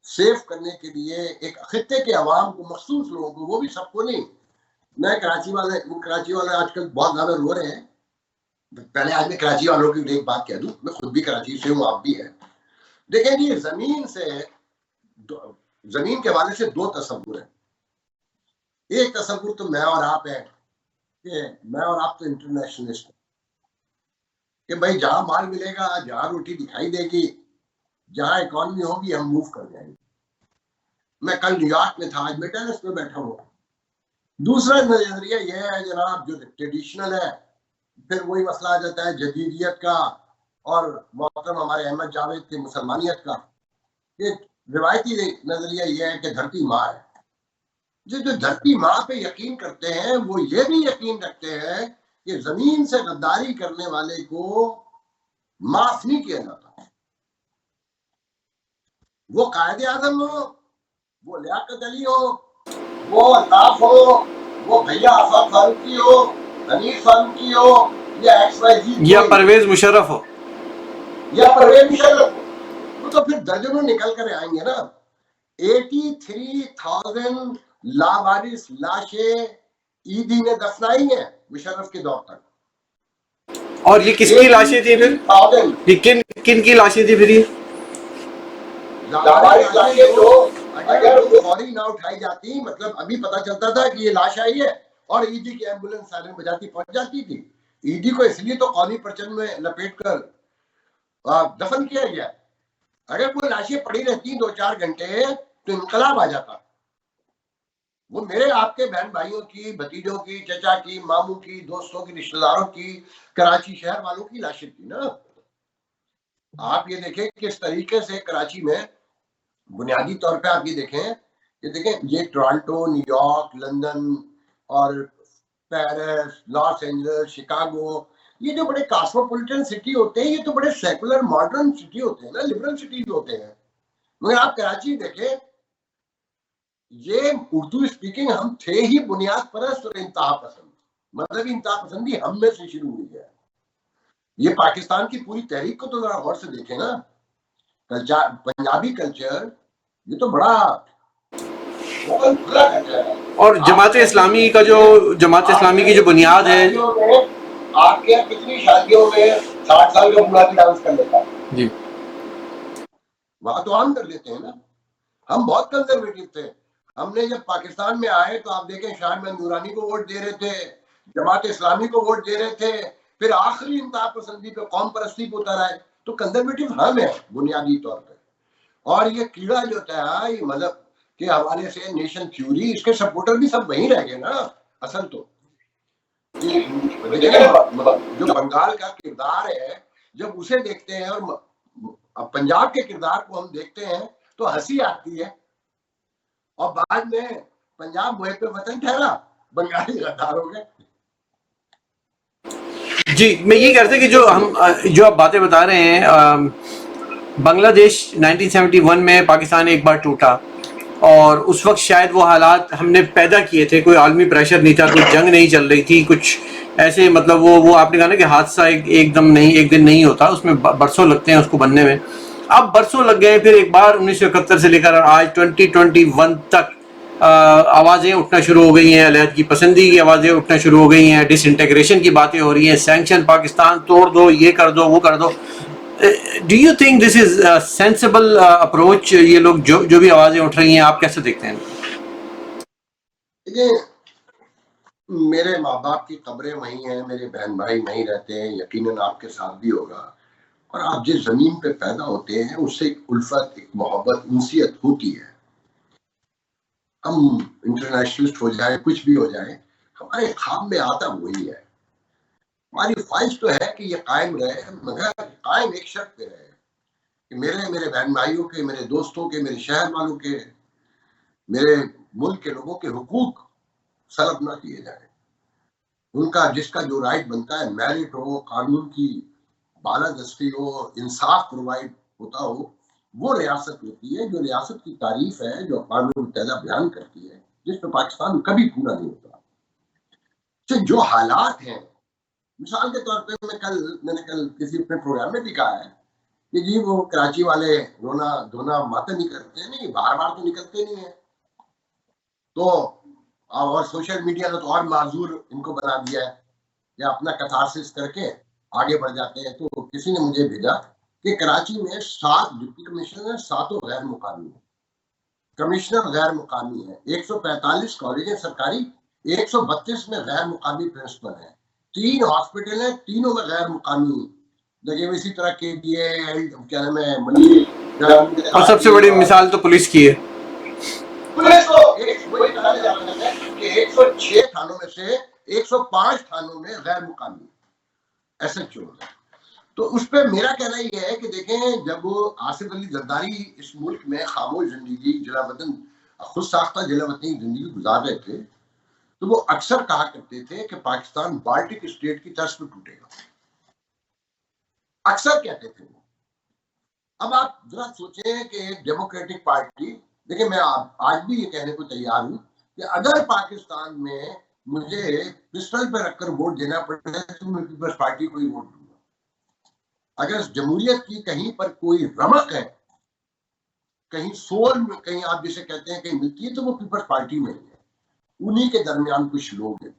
سیف کرنے کے لیے ایک خطے کے عوام کو، مخصوص لوگوں کو، وہ بھی سب کو نہیں. میں کراچی والے آج کل بہت زیادہ رو رہے ہیں. پہلے آج میں کراچی والوں کی ایک بات کہہ دوں، میں خود بھی کراچی سے ہوں، آپ بھی ہیں. دیکھیں جی زمین کے حوالے سے 2 تصور ہیں. ایک تصور تو میں اور آپ ہیں کہ میں اور آپ تو انٹرنیشنلسٹ ہیں کہ بھائی جہاں مال ملے گا، جہاں روٹی دکھائی دے گی، جہاں اکانومی ہوگی ہم موو کر جائیں گے. میں کل نیو یارک میں تھا، آج میں ٹیرس پہ بیٹھا ہوں. دوسرا نظریہ یہ ہے جناب جو ٹریڈیشنل ہے، پھر وہی مسئلہ آ جاتا ہے جدیدیت کا اور محترم ہمارے احمد جاوید کے مسلمانیت کا. کہ روایتی نظریہ یہ ہے کہ دھرتی ماں ہے. جو دھرتی ماں پہ یقین کرتے ہیں وہ یہ بھی یقین رکھتے ہیں کہ زمین سے غداری کرنے والے کو معاف نہیں کیا جاتا. وہ قائد اعظم ہو، وہ لیاقت علی ہو، وہ الطاف ہو، وہ بھیا آفاق فاروقی ہو، حنیف فاروقی ہو، یا پرویز مشرف ہو، تو پھر درجنوں نکل کر آئیں گے نا. 83,000 لاوارث لاشیں ایدھی نے دفنائی ہیں مشرف کے دور تک. اور یہ کس کی لاشیں تھی پھر؟ یہ کن کی لاشیں تھی پھر؟ یہ لاوارث لاشیں جو اگر وہ فوری نہ اٹھائی جاتی، مطلب ابھی پتہ چلتا تھا کہ یہ لاش آئی ہے اور ایدھی کی ایمبولینس سائرن بجاتی پہنچ جاتی تھی. ایدھی کو اس لیے تو قومی پرچم میں لپیٹ کر دفن کیا گیا. اگر کوئی لاشیں پڑی رہتی 2-4 گھنٹے تو انقلاب آ جاتا. وہ میرے آپ کے بہن بھائیوں کی، بھتیجوں کی، چچا کی، ماموں کی، دوستوں کی، رشتہ داروں کی، کراچی شہر والوں کی لاشیں تھی نا. آپ یہ دیکھیں کس طریقے سے کراچی میں بنیادی طور پہ آپ یہ دیکھیں یہ ٹورانٹو، نیو یارک، لندن اور پیرس، لاس اینجلس، شکاگو، یہ جو بڑے کاسموپولیٹن سٹی ہوتے ہیں، یہ تو بڑے سیکولر ماڈرن سٹی ہوتے ہیں نا، لبرل سٹیز ہوتے ہیں. مگر آپ کراچی دیکھیں، یہ اردو اسپیکنگ ہم تھے ہی بنیاد پرست اور انتہا پسند. مذہبی انتہا پسندی ہم میں سے شروع ہوئی ہے. یہ پاکستان کی پوری تحریک کو تو ذرا غور سے دیکھیں نا. پنجابی کلچر یہ تو بڑا کھلا کلچر ہے. اور جماعت اسلامی کا جماعت اسلامی کی جو بنیاد ہے، آپ کے کتنی شادیوں میں 60 سال کا بوڑھا بھی ڈانس کر لیتا ہے جی، وہاں تو ہم کر لیتے ہیں نا. ہم بہت کنزرویٹو تھے. ہم نے جب پاکستان میں آئے تو آپ دیکھیں شاہ محمود نورانی کو ووٹ دے رہے تھے، جماعت اسلامی کو ووٹ دے رہے تھے، پھر آخری انتہا پسندی پہ قوم پرستی پہ اتر آئے. تو کنزرویٹو ہم ہیں بنیادی طور پہ. اور یہ کیڑا جو ہوتا ہے یہ مذہب کے حوالے سے نیشن تھیوری، اس کے سپورٹر بھی سب وہیں رہ گئے نا. اصل تو جو بنگال کا کردار ہے جب اسے دیکھتے ہیں اور پنجاب کے کردار کو ہم دیکھتے ہیں تو ہنسی آتی ہے. اور بعد میں پنجاب محب وطن ٹھہرا، بنگالی غدار ہو گئے. جی میں یہ کہتے کہ جو آپ باتیں بتا رہے ہیں، بنگلہ دیش 1971 میں پاکستان ایک بار ٹوٹا اور اس وقت شاید وہ حالات ہم نے پیدا کیے تھے، کوئی عالمی پریشر نہیں تھا، کوئی جنگ نہیں چل رہی تھی، کچھ ایسے مطلب وہ آپ نے کہا نا کہ حادثہ ایک دم نہیں، ایک دن نہیں ہوتا، اس میں برسوں لگتے ہیں اس کو بننے میں. اب برسوں لگ گئے، پھر ایک بار 1971 سے لے کر آج 2021 تک آوازیں اٹھنا شروع ہو گئی ہیں، علیحدگی پسندی کی آوازیں اٹھنا شروع ہو گئی ہیں، ڈس انٹیگریشن کی باتیں ہو رہی ہیں، سینکشن پاکستان توڑ دو، یہ کر دو، وہ کر دو. Do you think this is sensible approach? یہ لوگ جو بھی آوازیں اٹھ رہی ہیں آپ کیسے دیکھتے ہیں؟ میرے ماں باپ کی قبریں وہیں ہیں، میرے بہن بھائی وہیں رہتے ہیں، یقیناً آپ کے ساتھ بھی ہوگا. اور آپ جس زمین پہ پیدا ہوتے ہیں اس سے ایک الفت، ایک محبت، انسیت ہوتی ہے. ہم انٹرنیشنلسٹ ہو جائے، کچھ بھی ہو جائے، ہمارے خواب میں آتا وہی ہے. ہماری خواہش تو ہے کہ یہ قائم رہے، مگر قائم ایک شرط پہ رہے کہ میرے بہن بھائیوں کے، میرے دوستوں کے، میرے شہر والوں کے، میرے ملک کے لوگوں کے حقوق سلب نہ کیے جائیں. ان کا جس کا جو رائٹ بنتا ہے، میرٹ ہو، قانون کی بالادستی ہو، انصاف پرووائڈ ہوتا ہو، وہ ریاست ہوتی ہے. جو ریاست کی تعریف ہے، جو اقوام متحدہ بیان کرتی ہے، جس پہ پاکستان کبھی پورا نہیں ہوتا. جو حالات ہیں، مثال کے طور پہ میں نے کل کسی اپنے پروگرام میں بھی کہا ہے کہ جی وہ کراچی والے رونا دھونا ماتم نہیں کرتے، نہیں بار بار تو نکلتے نہیں ہیں. تو اور سوشل میڈیا نے تو اور معذور ان کو بنا دیا ہے، یا اپنا کتھارسس کر کے آگے بڑھ جاتے ہیں. تو کسی نے مجھے بھیجا کہ کراچی میں 7 ڈپٹی کمشنر ہیں، 7 غیر مقامی ہیں، کمشنر غیر مقامی ہیں، 145 کالج ہیں سرکاری، 132 میں غیر مقامی پرنسپل ہیں، 3 ہاسپٹل ہیں، تینوں میں غیر مقامی لگے ہوئے. اسی طرح کے کیا نام ہے منی. اور سب سے بڑی مثال تو پولیس کی ہے. پولیس تو وہی بتانے جا رہا ہے کہ 106 تھانوں میں سے 105 تھانوں میں غیر مقامی ایس ایچ او ہے. تو اس پہ میرا کہنا یہ ہے کہ دیکھیں، جب آصف علی زرداری اس ملک میں خاموش زندگی، جلا وطن، خود ساختہ جلا وطنی زندگی گزار رہے تھے، تو وہ اکثر کہا کرتے تھے کہ پاکستان بالٹک اسٹیٹ کی طرز پہ ٹوٹے گا. اکثر کہتے تھے وہ. اب آپ ذرا سوچیں کہ ایک ڈیموکریٹک پارٹی، دیکھیں میں آج بھی یہ کہنے کو تیار ہوں کہ اگر پاکستان میں مجھے پسٹل پہ رکھ کر ووٹ دینا پڑے تو میں پیپلز پارٹی کو ہی ووٹ دوں گا. اگر جمہوریت کی کہیں پر کوئی رمق ہے، کہیں سول میں، کہیں آپ جسے کہتے ہیں کہیں ملتی ہے، تو وہ پیپلز پارٹی میں ہے. انہی کے درمیان کچھ لوگ ہیں.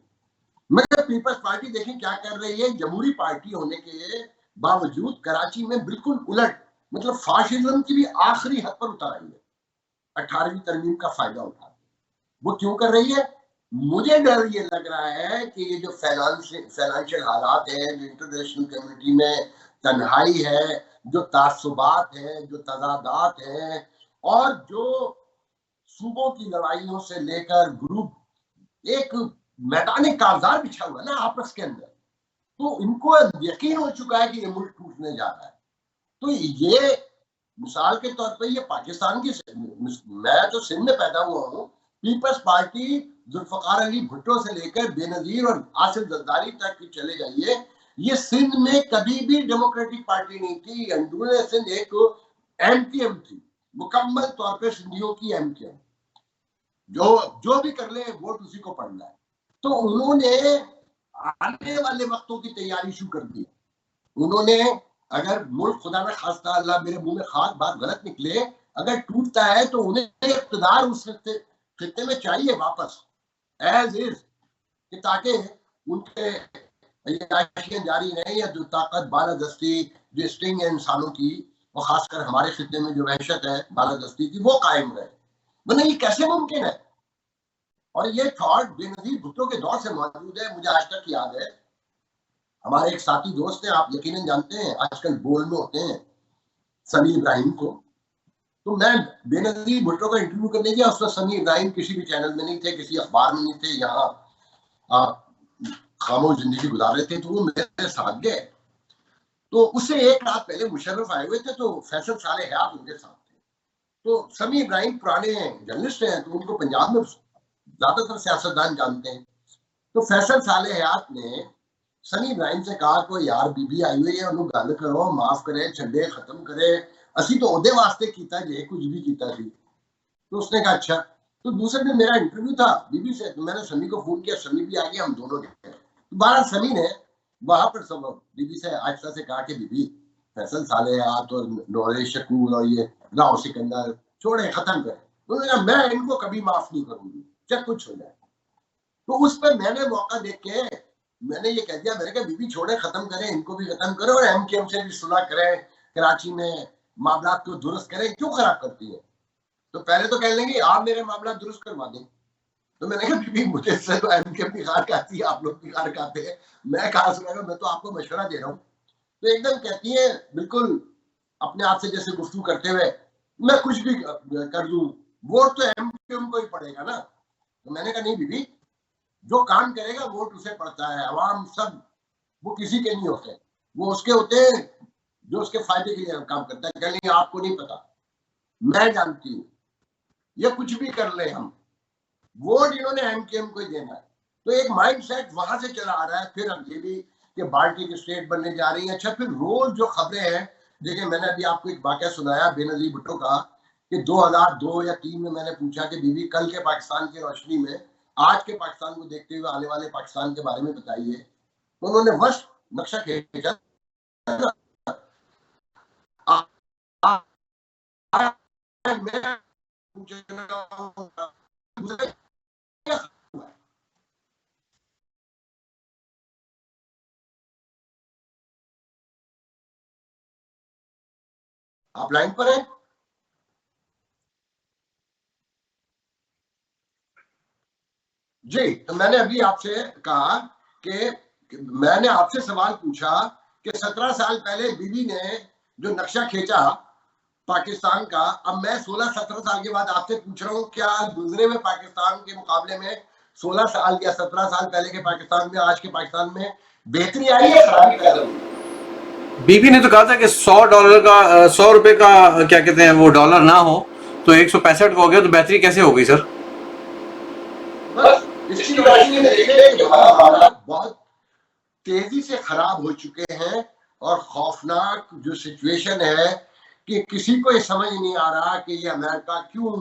مگر پیپلز پارٹی دیکھیں کیا کر رہی ہے، جمہوری پارٹی ہونے کے باوجود کراچی میں بالکل الٹ، مطلب فاشزم کی بھی آخری حد پر اتار رہی ہے، 18ویں ترمیم کا فائدہ اٹھا. وہ کیوں کر رہی ہے؟ مجھے ڈر یہ لگ رہا ہے کہ یہ جو فائنانشل حالات ہیں، جو انٹرنیشنل کمیونٹی میں تنہائی ہے، جو تعصبات ہیں، جو تضادات ہیں، اور جو صوبوں کی لڑائیوں سے لے کر گروپ، ایک میدان کارزار بچھا ہوا ہے نا آپس کے اندر، تو ان کو یقین ہو چکا ہے کہ یہ ملک ٹوٹنے جا رہا ہے. تو یہ مثال کے طور پہ یہ پاکستان کی، میں تو سندھ میں پیدا ہوا ہوں، پیپلز پارٹی ذوالفقار علی بھٹو سے لے کر بے نظیر اور آصف زرداری تک چلے جائیے، یہ سندھ میں کبھی بھی ڈیموکریٹک پارٹی نہیں تھی. اندرون سندھ ایک ایم کیو ایم تھی، مکمل طور پہ سندھیوں کی ایم کیو ایم، جو بھی کر لے ووٹ اسی کو پڑنا ہے. تو انہوں نے آنے والے وقتوں کی تیاری شروع کر دی. انہوں نے، اگر ملک خدا نہ خواستہ، اللہ میرے منہ میں خاک بات غلط نکلے، اگر ٹوٹتا ہے تو انہیں اقتدار اس خطے میں چاہیے واپس ایز از، کہ تاکہ ان کے عیاشیاں جاری رہیں، یا جو طاقت بالادستی، جو اسٹنگ ہے انسانوں کی، اور خاص کر ہمارے خطے میں جو وحشت ہے بالادستی کی، وہ قائم رہے. ورنہ یہ کیسے ممکن ہے؟ اور یہ تھاٹ بے نظیر بھٹو کے دور سے موجود ہے. مجھے آج تک یاد ہے، ہمارے ایک ساتھی دوست ہیں، آپ یقیناً جانتے ہیں، آج کل بول میں ہوتے ہیں، سمیع ابراہیم کو. تو میں بے نظیر بھٹو کا انٹرویو کرنے گیا، اس وقت سمیع ابراہیم کسی بھی چینل میں نہیں تھے، کسی اخبار میں نہیں تھے، یہاں خاموش زندگی گزار رہے تھے. تو وہ میرے ساتھ گئے. تو اس سے ایک رات پہلے مشرف آئے ہوئے تھے، تو فیصل صالح حیات ان کے ساتھ تھے. تو سمیع ابراہیم پرانے جرنلسٹ ہیں، تو ان کو پنجاب میں زیادہ تر سیاستدان جانتے ہیں. تو فیصل صالح حیات نے سمیع ابراہیم سے کہا کوئی یار بی بی آئی ہوئی ہے، انہوں گل کرو، معاف کرے، چھڈے، ختم کرے، اسی تو اودے واسطے کیتا جے، کچھ بھی کیتا سی. تو اس نے کہا اچھا. تو دوسرے دن میرا انٹرویو تھا بیوی سے, تو میں نے سمی کو فون کیا, سمی بھی آ گیا, ہم دونوں گئے. بارہ سمی نے وہاں پر سب بیوی سے آہستہ سے کہا کہ بیوی فیصل سالے آپ تو نورے شکور اور یہ راؤ سکندر چھوڑے ختم کریں. انہوں نے کہا میں ان کو کبھی معاف نہیں کروں گی چاہے کچھ ہو جائے. تو اس پہ میں نے موقع دیکھ کے میں نے یہ کہہ دیا, میں نے کہا بیوی چھوڑے ختم کریں, ان کو بھی ختم کریں اور ایم کے ایم سے بھی صلح کریں, کراچی میں معاملات کو درست کریں, کیوں خراب کرتی ہیں. تو پہلے تو کہہ لیں گے آپ میرے معاملات درست کروا دیں. تو میں نے کہا بیوی مجھے سے تو ایم کے ایم خار کہتی ہے, آپ لوگ بھی خار کہتے ہیں, میں کہاں سنا گا, میں تو آپ کو مشورہ دے رہا ہوں. تو ایک دم کہتی ہے بالکل اپنے آپ سے جیسے گفتگو کرتے ہوئے, میں کچھ بھی کر دوں ووٹ تو ایم کے ایم کو ہی پڑے گا نا. تو میں نے کہا نہیں بیوی, جو کام کرے گا ووٹ اسے پڑتا ہے, عوام سب وہ کسی کے نہیں ہوتے, وہ اس کے ہوتے ہیں جو اس کے فائدے کے لیے کام کرتا ہے. کہ نہیں آپ کو نہیں پتا, میں جانتی ہوں, یہ کچھ بھی کر لیں ہم, ووٹ انہوں نے ایم کے ایم کو ہی دینا ہے. تو ایک مائنڈ سیٹ وہاں سے چلا آ رہا ہے. پھر اب یہ بھی کہ پارٹی کی اسٹیٹ بننے جا رہی ہے. اچھا پھر روز جو خبریں ہیں, دیکھیں میں نے ابھی آپ کو ایک واقعہ سنایا بے نظیر بھٹو کا, کہ 2002 یا 2003 میں نے پوچھا کہ بیوی کل کے پاکستان کی روشنی میں آج کے پاکستان کو دیکھتے ہوئے آنے والے پاکستان کے بارے میں بتائیے. تو انہوں نے وش نقشہ کھینچا, آپ لائن پر ہیں؟ جی, تو میں نے ابھی آپ سے کہا کہ میں نے آپ سے سوال پوچھا کہ 17 سال پہلے بیوی نے جو نقشہ کھینچا پاکستان کا, اب میں 16-17 سال کے بعد آپ سے پوچھ رہا ہوں کیا گزرے ہوئے پاکستان کے مقابلے میں 16 سال یا 17 سال پہلے کے پاکستان میں آج کے پاکستان میں بہتری آئی ہے خرابی پیدا ہوئی؟ بیوی نے تو کہا تھا کہ $100 کا 100 روپے کا کیا کہتے ہیں وہ ڈالر نہ ہو تو 165 کا ہو گیا, تو بہتری کیسے ہو گئی سر؟ بس اس کی روشنی میں دیکھیں کہ ہمارا حالات بہت تیزی سے خراب ہو چکے ہیں, اور خوفناک جو سچویشن ہے کہ کسی کو یہ سمجھ نہیں آ رہا کہ یہ امریکہ کیوں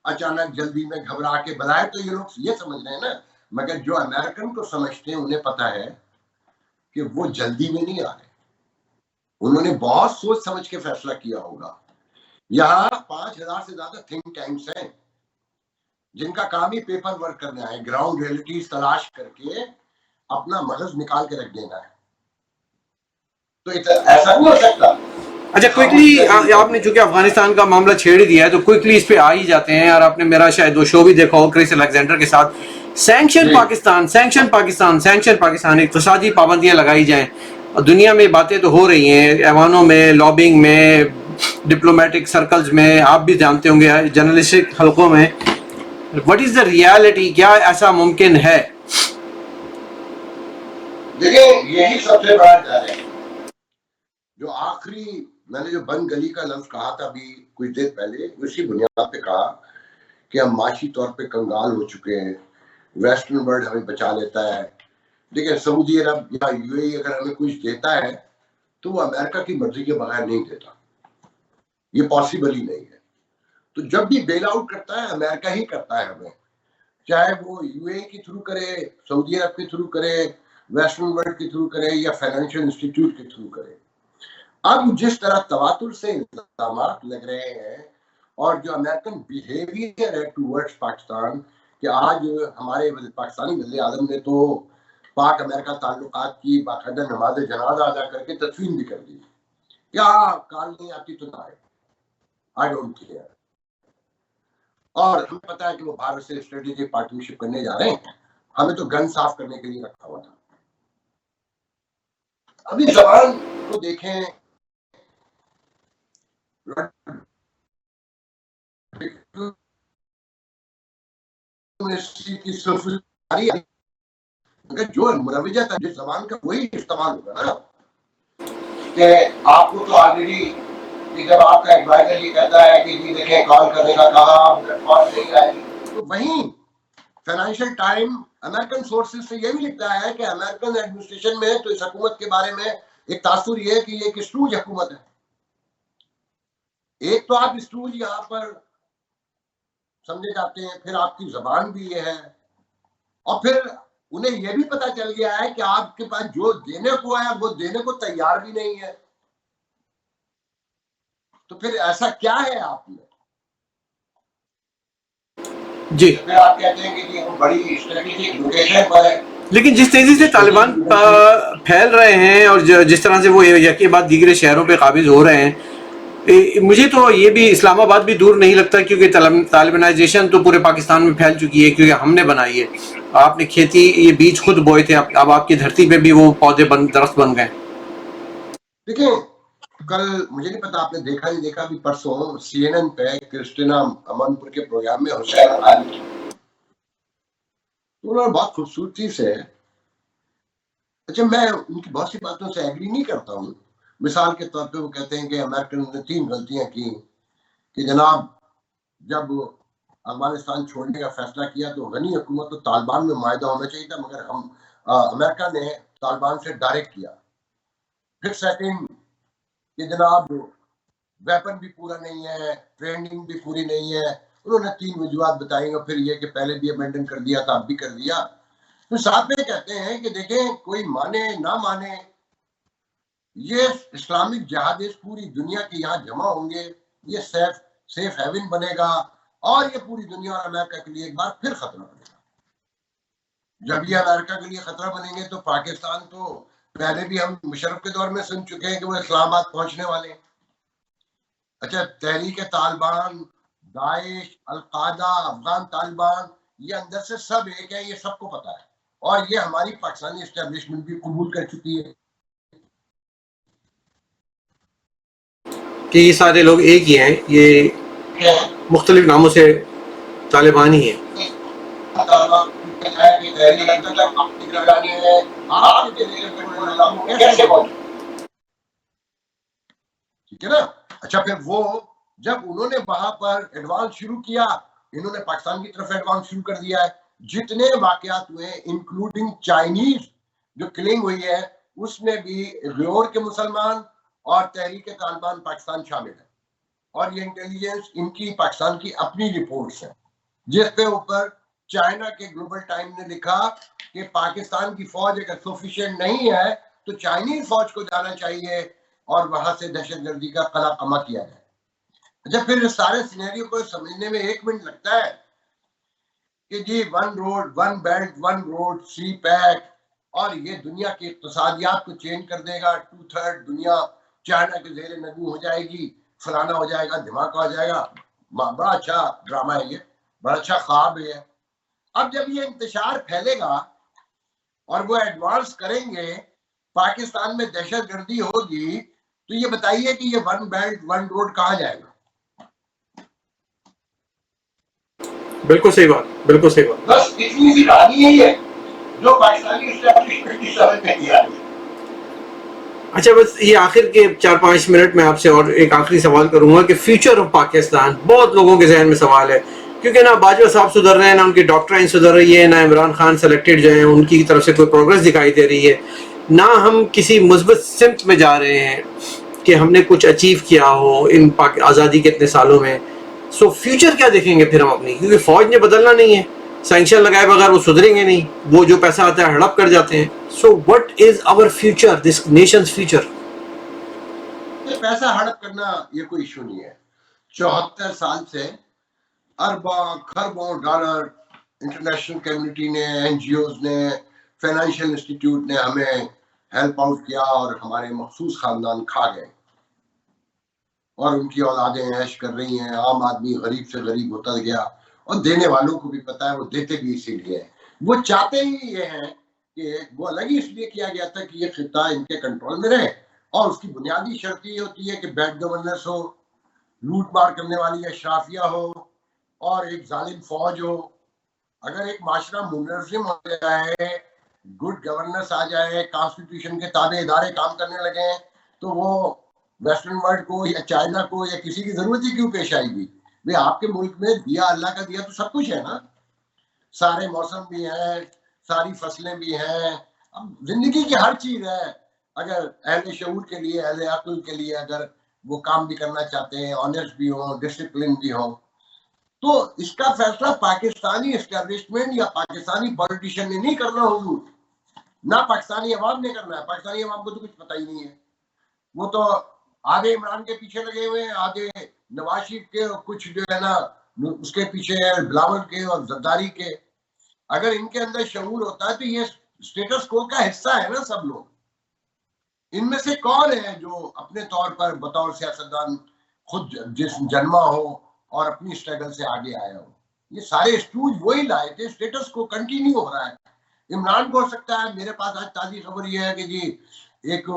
اچانک جلدی میں گھبرا کے بلائے. تو یہ لوگ یہ سمجھ رہے ہیں نا, مگر جو امریکن کو سمجھتے ہیں انہیں پتا ہے کہ وہ جلدی میں نہیں آ رہے, انہوں نے بہت سوچ سمجھ کے فیصلہ کیا ہوگا. یہاں 5000 سے زیادہ تھنک ٹینکس ہیں جن کا کام ہی پیپر ورک کرنا ہے, گراؤنڈ ریئلٹیز تلاش کر کے اپنا مغز نکال کے رکھ دینا ہے. تو ایسا نہیں ہو سکتا. اچھا کوئکلی, آپ نے چونکہ افغانستان کا معاملہ چھیڑ ہی دیا ہے تو کوئکلی اس پہ آ ہی جاتے ہیں, اور آپ نے میرا شاید وہ شو بھی دیکھا ہو کرس الیگزینڈر کے ساتھ, sanction Pakistan, sanction Pakistan, sanction Pakistan, اقتصادی پابندیاں لگائی جائیں. دنیا میں باتیں تو ہو رہی ہیں, ایوانوں میں, لابنگ میں, ڈپلومیٹک سرکلز میں, آپ بھی جانتے ہوں گے جرنلسٹک حلقوں میں. وٹ از دا ریالٹی, کیا ایسا ممکن ہے؟ دیکھیں یہی سب سے بڑا ڈر ہے. جو آخری میں نے جو بند گلی کا لفظ کہا تھا ابھی کچھ دیر پہلے, اسی بنیاد پہ کہا کہ ہم معاشی طور پہ کنگال ہو چکے ہیں, ویسٹرن ورلڈ ہمیں بچا لیتا ہے. دیکھیں سعودی عرب یا یو اے ای اگر ہمیں کچھ دیتا ہے تو وہ امریکہ کی مرضی کے بغیر نہیں دیتا, یہ پاسبل ہی نہیں ہے. تو جب بھی بیل آؤٹ کرتا ہے امریکہ ہی کرتا ہے ہمیں, چاہے وہ یو اے کے تھرو کرے, سعودی عرب کے تھرو کرے, ویسٹرن ورلڈ کے تھرو کرے, یا فائنینشیل انسٹیٹیوٹ کے تھرو کرے. اب جس طرح تواتر سے الزامات لگ رہے ہیں, اور جو امریکن بیہیویئر ہے ٹورڈز پاکستان, کہ آج ہمارے پاکستانی وزیر اعظم نے تو پاک امریکہ تعلقات کی باقاعدہ نماز جنازہ ادا کر کے تدفین بھی کر دی. کیا کال نہیں آتی تو نہ آئے, آئی ڈونٹ کیئر. اور ہمیں پتا ہے کہ وہ بھارت سے اسٹریٹجک پارٹنرشپ کرنے جا رہے ہیں, ہمیں تو گن صاف کرنے کے لیے رکھا ہوا تھا. ابھی زبان کو دیکھیں, جو مروجت ہے جس زبان کا وہی استعمال ہوگا نا. کہ آپ کو تو آلریڈی کہ جب آپ کا ایڈوائزر یہ کہتا ہے کہ جی دیکھیں کال کرنے کا کہا, کال نہیں آئی, تو وہیں فائنینشیل ٹائم امریکن سورسز سے یہ بھی لکھتا ہے کہ امریکن ایڈمنسٹریشن میں تو اس حکومت کے بارے میں ایک تاثر یہ ہے کہ یہ ایک اسٹوج حکومت ہے. ایک تو آپ اسٹوج یہاں پر سمجھے جاتے ہیں، پھر آپ کی زبان بھی یہ ہے، اور پھر انہیں یہ بھی پتا چل گیا ہے کہ آپ کے پاس جو دینے کو ہے وہ دینے کو تیار بھی نہیں ہے. تو پھر ایسا کیا ہے آپ میں؟ جی پھر آپ کہتے ہیں کہ جی ہم بڑی اسٹریٹجک لوکیشن پر ہے. لیکن جس تیزی سے طالبان پھیل رہے ہیں اور جس طرح سے وہ یکے بعد دیگر شہروں پہ قابض ہو رہے ہیں، مجھے تو یہ بھی اسلام آباد بھی دور نہیں لگتا، کیونکہ طالبانائزیشن تو پورے پاکستان میں پھیل چکی ہے، کیونکہ ہم نے بنائی ہے. آپ نے کھیتی یہ بیج خود بوئے تھے، اب آپ کی دھرتی پہ بھی وہ پودے درخت بن گئے. دیکھیں کل مجھے نہیں پتا آپ نے دیکھا نہیں دیکھا، بھی پرسوں سی این این پہ کرسٹینا امن پور کے پروگرام میں حسین خان انہوں نے بہت خوبصورتی سے، اچھا میں ان کی بہت سی باتوں سے ایگری نہیں کرتا ہوں. مثال کے طور پہ وہ کہتے ہیں کہ امریکن نے 3 غلطیاں کی کہ جناب جب افغانستان چھوڑنے کا فیصلہ کیا تو غنی حکومت تو طالبان میں معاہدہ ہونا چاہیے تھا، مگر امریکہ نے طالبان سے ڈائریکٹ کیا. پھر سیکنڈ کہ جناب ویپن بھی پورا نہیں ہے، ٹریننگ بھی پوری نہیں ہے. انہوں نے 3 وجوہات بتائی، اور پھر یہ کہ پہلے بھی ابینڈن کر دیا تھا، اب بھی کر دیا. پھر ساتھ میں کہتے ہیں کہ دیکھیں کوئی مانے نہ مانے یہ اسلامک جہادیز پوری دنیا کے یہاں جمع ہوں گے، یہ سیف ہیون بنے گا، اور یہ پوری دنیا اور امریکہ کے لیے ایک بار پھر خطرہ بنے گا. جب یہ امریکہ کے لیے خطرہ بنیں گے تو پاکستان تو پہلے بھی ہم مشرف کے دور میں سن چکے ہیں کہ وہ اسلام آباد پہنچنے والے ہیں. اچھا تحریک طالبان، داعش، القاعدہ، افغان طالبان، یہ اندر سے سب ایک ہے، یہ سب کو پتا ہے، اور یہ ہماری پاکستانی اسٹیبلشمنٹ بھی قبول کر چکی ہے کہ یہ سارے لوگ ایک ہی ہیں، یہ مختلف ناموں سے طالبان ہی ہیں. ٹھیک ہے نا. اچھا پھر وہ جب انہوں نے وہاں پر ایڈوانس شروع کیا، انہوں نے پاکستان کی طرف ایڈوانس شروع کر دیا ہے. جتنے واقعات ہوئے انکلوڈنگ چائنیز جو کلنگ ہوئی ہے، اس میں بھی غیور کے مسلمان اور تحریک طالبان پاکستان شامل ہے. اور یہ انٹیلیجنس ان کی پاکستان کی اپنی رپورٹس ہیں، جس پہ اوپر چائنا کے گلوبل ٹائم نے لکھا کہ پاکستان کی فوج اگر سفیشینٹ نہیں ہے تو چائنیز فوج کو جانا چاہیے اور وہاں سے دہشت گردی کا قلع قمع کیا جائے. اچھا پھر اس سارے سینیریو کو سمجھنے میں 1 منٹ لگتا ہے کہ جی 1 روڈ 1 بیلٹ 1 روڈ سی پیک، اور یہ دنیا کے اقتصادیات کو چینج کر دے گا، 2/3 دنیا چائنا کے زیر نگو ہو جائے گی، فلانا ہو جائے گا، دھماکہ ہو جائے گا. بڑا اچھا ڈرامہ ہے، یہ بڑا اچھا خواب ہے. اب جب یہ انتشار پھیلے گا اور وہ ایڈوانس کریں گے، پاکستان میں دہشت گردی ہوگی، تو یہ بتائیے کہ یہ 1 بیلٹ 1 روڈ کہاں جائے گا؟ بالکل صحیح بات، بالکل صحیح بات. بس اتنی سی کہانی ہے یہ جو پاکستانی اسٹیبلشمنٹ کی سمجھ میں نہیں آ رہی. اچھا بس یہ آخر کے 4-5 منٹ میں آپ سے اور ایک آخری سوال کروں گا کہ فیوچر آف پاکستان بہت لوگوں کے ذہن میں سوال ہے، کیونکہ نہ باجوہ صاحب سدھر رہے ہیں، نہ ان کی ڈاکٹرائن سدھر رہی ہے، نہ عمران خان سلیکٹڈ جو ہیں ان کی طرف سے کوئی پروگرس دکھائی دے رہی ہے، نہ ہم کسی مثبت سمت میں جا رہے ہیں کہ ہم نے کچھ اچیو کیا ہو ان آزادی کے اتنے سالوں میں. سو فیوچر کیا دیکھیں گے پھر ہم اپنی، کیونکہ فوج نے بدلنا نہیں ہے، سینکشن لگائے بغیر وہ سدھریں گے نہیں، وہ جو پیسہ آتا ہے ہڑپ کر جاتے ہیں. So what is our future, this nation's future? پیسہ ہڑپ کرنا یہ کوئی ایشو نہیں ہے. 74 سال سے اربوں خربوں ڈالر انٹرنیشنل کمیونٹی نے، این جی اوز نے، فائنینشیل انسٹیٹیوٹ نے ہمیں ہیلپ آؤٹ کیا، اور ہمارے مخصوص خاندان کھا گئے، اور ان کی اولادیں عیش کر رہی ہیں. عام آدمی غریب سے غریب ہوتا گیا، اور دینے والوں کو بھی پتا ہے وہ دیتے بھی اسی لیے ہیں. وہ چاہتے ہی یہ ہیں کہ وہ الگ ہی اس لیے کیا گیا تھا کہ یہ خطہ ان کے کنٹرول میں رہے، اور اس کی بنیادی شرط یہ ہوتی ہے کہ بیڈ گورننس ہو، لوٹ مار کرنے والی اشرافیہ ہو، اور ایک ظالم فوج ہو. اگر ایک معاشرہ منظم ہو جائے، گڈ گورننس آ جائے، کانسٹیٹیوشن کے تابع ادارے کام کرنے لگے، تو وہ ویسٹرن ورلڈ کو یا چائنا کو یا کسی کی ضرورت ہی کیوں پیش آئے گی؟ بھئی آپ کے ملک میں دیا اللہ کا دیا تو سب کچھ ہے نا، سارے موسم بھی ہیں، ساری فصلیں بھی ہیں، اب زندگی کی ہر چیز ہے. اگر اہل شعور کے لیے، اہل عقل کے لیے اگر وہ کام بھی کرنا چاہتے ہیں، آنیسٹ بھی ہوں، ڈسپلن بھی ہوں. تو اس کا فیصلہ پاکستانی اسٹیبلشمنٹ یا پاکستانی پولیٹیشین نے نہیں کرنا حضور، نہ پاکستانی عوام نے کرنا ہے. پاکستانی عوام کو تو کچھ پتہ ہی نہیں ہے. وہ تو آدھے عمران کے پیچھے لگے ہوئے ہیں، آدھے نواز شریف کے، اور کچھ جو ہے نا اس کے پیچھے ہے بلاول کے اور زرداری کے. اگر ان کے اندر شعور ہوتا ہے تو یہ اسٹیٹس کو کا حصہ ہے نا سب لوگ. ان میں سے کون ہے جو اپنے طور پر بطور سیاستدان خود جسم جنما ہو اور اپنی اسٹرگل سے آگے آیا ہو؟ یہ سارے اسٹوج وہی لائے تھے. اسٹیٹس کو کنٹینیو ہو رہا ہے. عمران کو ہو سکتا ہے. میرے پاس آج تازی خبر یہ ہے کہ جی ایک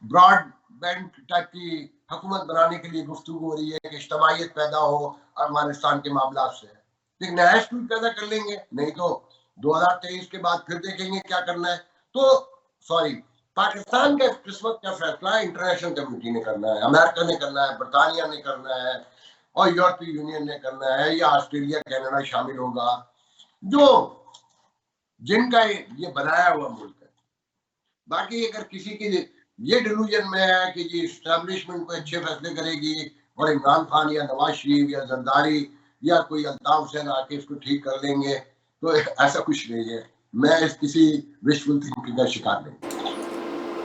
براڈ بینڈ ٹائپ کی حکومت بنانے کے لیے گفتگو ہو رہی ہے کہ اجتماعیت پیدا ہو افغانستان کے معاملات سے. ایک نیا اسٹوج پیدا کر لیں گے، نہیں تو 2023 کے بعد پھر دیکھیں گے کیا کرنا ہے. تو سوری، پاکستان کا قسمت کا فیصلہ انٹرنیشنل کمیونٹی نے کرنا ہے، امریکہ نے کرنا ہے، برطانیہ نے کرنا ہے، اور یورپی یونین نے کرنا ہے، یا آسٹریلیا کینیڈا شامل ہوگا، جو جن کا یہ بنایا ہوا ملک ہے. باقی اگر کسی کی یہ ڈیلوژن میں ہے کہ جی اسٹیبلشمنٹ کو اچھے فیصلے کرے گی اور عمران خان یا نواز شریف یا زرداری یا کوئی الطاف حسین آ کے اس کو ٹھیک کر لیں گے، تو ایسا کچھ نہیں ہے. میں اس کسی وشفل تھنکنگ کا شکار نہیں.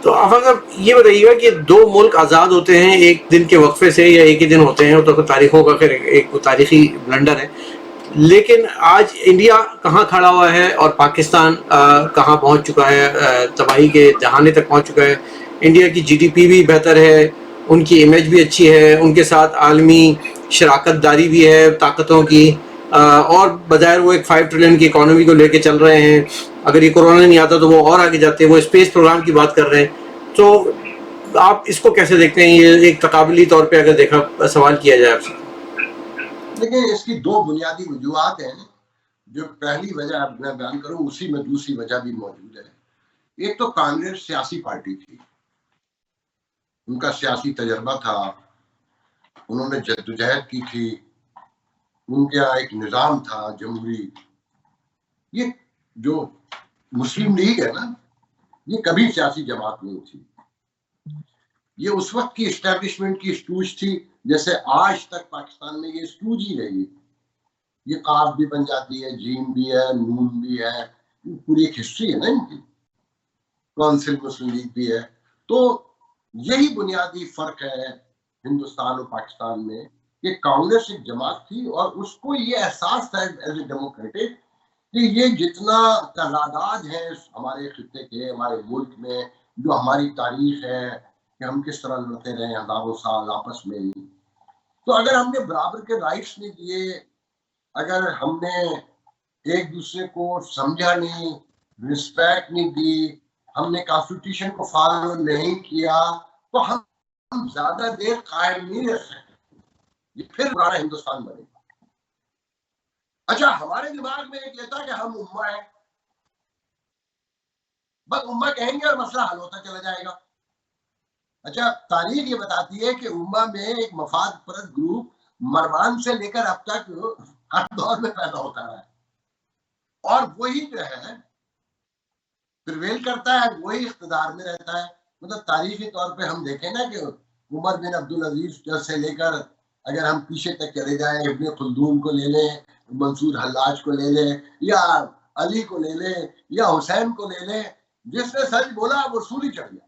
تو آفاق صاحب یہ بتائیے گا کہ دو ملک آزاد ہوتے ہیں ایک دن کے وقفے سے یا ایک ہی دن ہوتے ہیں، تو تاریخوں کا پھر ایک تاریخی بلنڈر ہے، لیکن آج انڈیا کہاں کھڑا ہوا ہے اور پاکستان کہاں پہنچ چکا ہے، تباہی کے دہانے تک پہنچ چکا ہے. انڈیا کی جی ڈی پی بھی بہتر ہے، ان کی امیج بھی اچھی ہے، ان کے ساتھ عالمی شراکت داری بھی ہے طاقتوں کی، اور بظاہر وہ ایک 5 ٹریلین کی اکانومی کو لے کے چل رہے ہیں. اگر یہ کورونا نہیں آتا تو وہ اور آگے جاتے. وہ اسپیس پروگرام کی بات کر رہے ہیں. تو آپ اس کو کیسے دیکھتے ہیں، یہ ایک تقابلی طور پہ اگر دیکھا سوال کیا جائے آپ سے؟ لیکن اس کی دو بنیادی وجوہات ہیں. جو پہلی وجہ میں بیان کروں اسی میں دوسری وجہ بھی موجود ہے. ایک تو کانگریس سیاسی پارٹی تھی، ان کا سیاسی تجربہ تھا، انہوں نے جدوجہد کی تھی، ان کا ایک نظام تھا جمہوری. یہ جو مسلم لیگ ہے نا، یہ کبھی سیاسی جماعت نہیں تھی. یہ اس وقت کی اسٹیبلشمنٹ کی اسٹوج تھی، جیسے آج تک پاکستان میں یہ اسٹوج ہی رہی. یہ قاف بھی بن جاتی ہے، جیم بھی ہے، نون بھی ہے، پوری ایک ہسٹری ہے نا ان کی. کونسل مسلم لیگ بھی ہے. تو یہی بنیادی فرق ہے ہندوستان اور پاکستان میں کہ کانگریس ایک جماعت تھی اور اس کو یہ احساس تھا ایز اے ڈیموکریٹک کہ یہ جتنا تعداد ہے ہمارے خطے کے، ہمارے ملک میں، جو ہماری تاریخ ہے کہ ہم کس طرح لڑتے رہے ہزاروں سال آپس میں، تو اگر ہم نے برابر کے رائٹس نہیں دیے، اگر ہم نے ایک دوسرے کو سمجھا نہیں، رسپیکٹ نہیں دی، ہم نے کانسٹیٹیوشن کو فالو نہیں کیا، تو ہم زیادہ دیر قائم نہیں رہ سکتے. یہ پھر پرانا ہندوستان بنے گا. اچھا، ہمارے دماغ میں ایک یہ تھا کہ ہم امہ ہیں، بس امہ کہیں گے اور مسئلہ حل ہوتا چلا جائے گا. اچھا، تاریخ یہ بتاتی ہے کہ امہ میں ایک مفاد پرست گروپ مروان سے لے کر اب تک ہر دور میں پیدا ہوتا رہا ہے، اور وہی جو ہے پریویل کرتا ہے، وہی اقتدار میں رہتا ہے. مطلب تاریخی طور پہ ہم دیکھیں نا کہ عمر بن عبدالعزیز سے لے کر اگر ہم پیچھے تک چلے جائیں، ابن خلدون کو لے لیں، منصور حلاج کو لے لیں، یا علی کو لے لیں، یا حسین کو لے لیں، جس نے سچ بولا وہ سولی چڑھ گیا.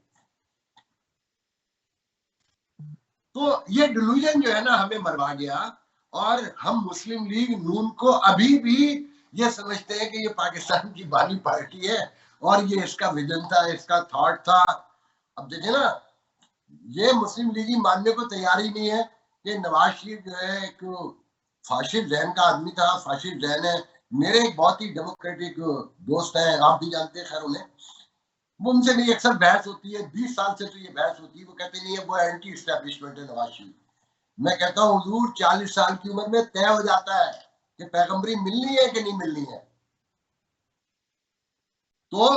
تو یہ ڈیلوژن جو ہے نا ہمیں مروا گیا، اور ہم مسلم لیگ نون کو ابھی بھی یہ سمجھتے ہیں کہ یہ پاکستان کی بانی پارٹی ہے اور یہ اس کا ویژن تھا، اس کا تھاٹ تھا. اب دیکھیں نا، یہ مسلم لیگی ماننے کو تیار ہی نہیں ہے کہ نواز شریف جو ہے ایک فاشسٹ ذہن کا آدمی تھا، فاشسٹ ذہن ہے. میرے ایک بہت ہی ڈیموکریٹک دوست ہیں، آپ بھی جانتے ہیں خیر انہیں، وہ ان سے میری اکثر بحث ہوتی ہے، 20 سال سے تو یہ بحث ہوتی ہے. وہ کہتے نہیں ہے وہ اینٹی اسٹیبلشمنٹ ہے نواز شریف. میں کہتا ہوں حضور 40 سال کی عمر میں طے ہو جاتا ہے کہ پیغمبری ملنی ہے کہ نہیں ملنی ہے. تو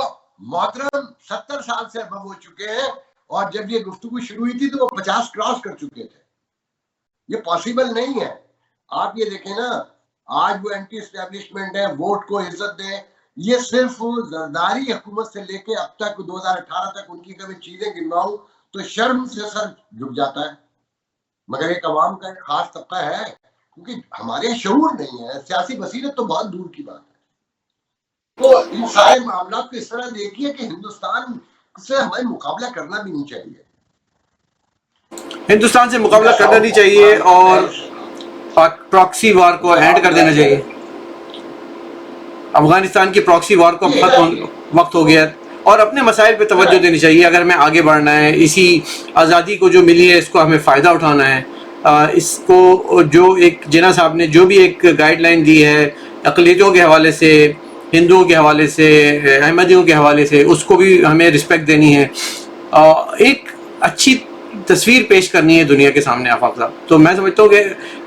محترم 70 سال سے اب ہو چکے ہیں، اور جب یہ گفتگو شروع ہوئی تھی تو وہ 50 کراس کر چکے تھے. یہ پاسبل نہیں ہے. آپ یہ دیکھیں نا، آج وہ اینٹی اسٹیبلشمنٹ ہے، ووٹ کو عزت دیں. یہ صرف زرداری حکومت سے لے کے اب تک 2018 تک ان کی کبھی چیزیں گنواؤں تو شرم سے سر جھک جاتا ہے. مگر ایک عوام کا ایک خاص طبقہ ہے کیونکہ ہمارے یہاں شعور نہیں ہے، سیاسی بصیرت تو بہت دور کی بات ہے. تو ان سارے معاملات کو اس طرح دیکھیے کہ ہندوستان سے ہمیں مقابلہ کرنا بھی نہیں چاہیے. ہندوستان سے مقابلہ کرنا نہیں چاہیے اور پراکسی وار کو اینڈ کر دینا چاہیے. افغانستان کی پراکسی وار کو ختم وقت ہو گیا اور اپنے مسائل پہ توجہ دینی چاہیے. اگر ہمیں آگے بڑھنا ہے، اسی آزادی کو جو ملی ہے اس کو ہمیں فائدہ اٹھانا ہے. اس کو جو ایک جناح صاحب نے جو بھی ایک گائیڈ لائن دی ہے اقلیتوں کے حوالے سے، ہندوؤں کے حوالے سے، احمدیوں کے حوالے سے، اس کو بھی ہمیں رسپیکٹ دینی ہے. ایک اچھی تصویر پیش کرنی ہے دنیا کے سامنے آفاق صاحب. تو میں سمجھتا ہوں کہ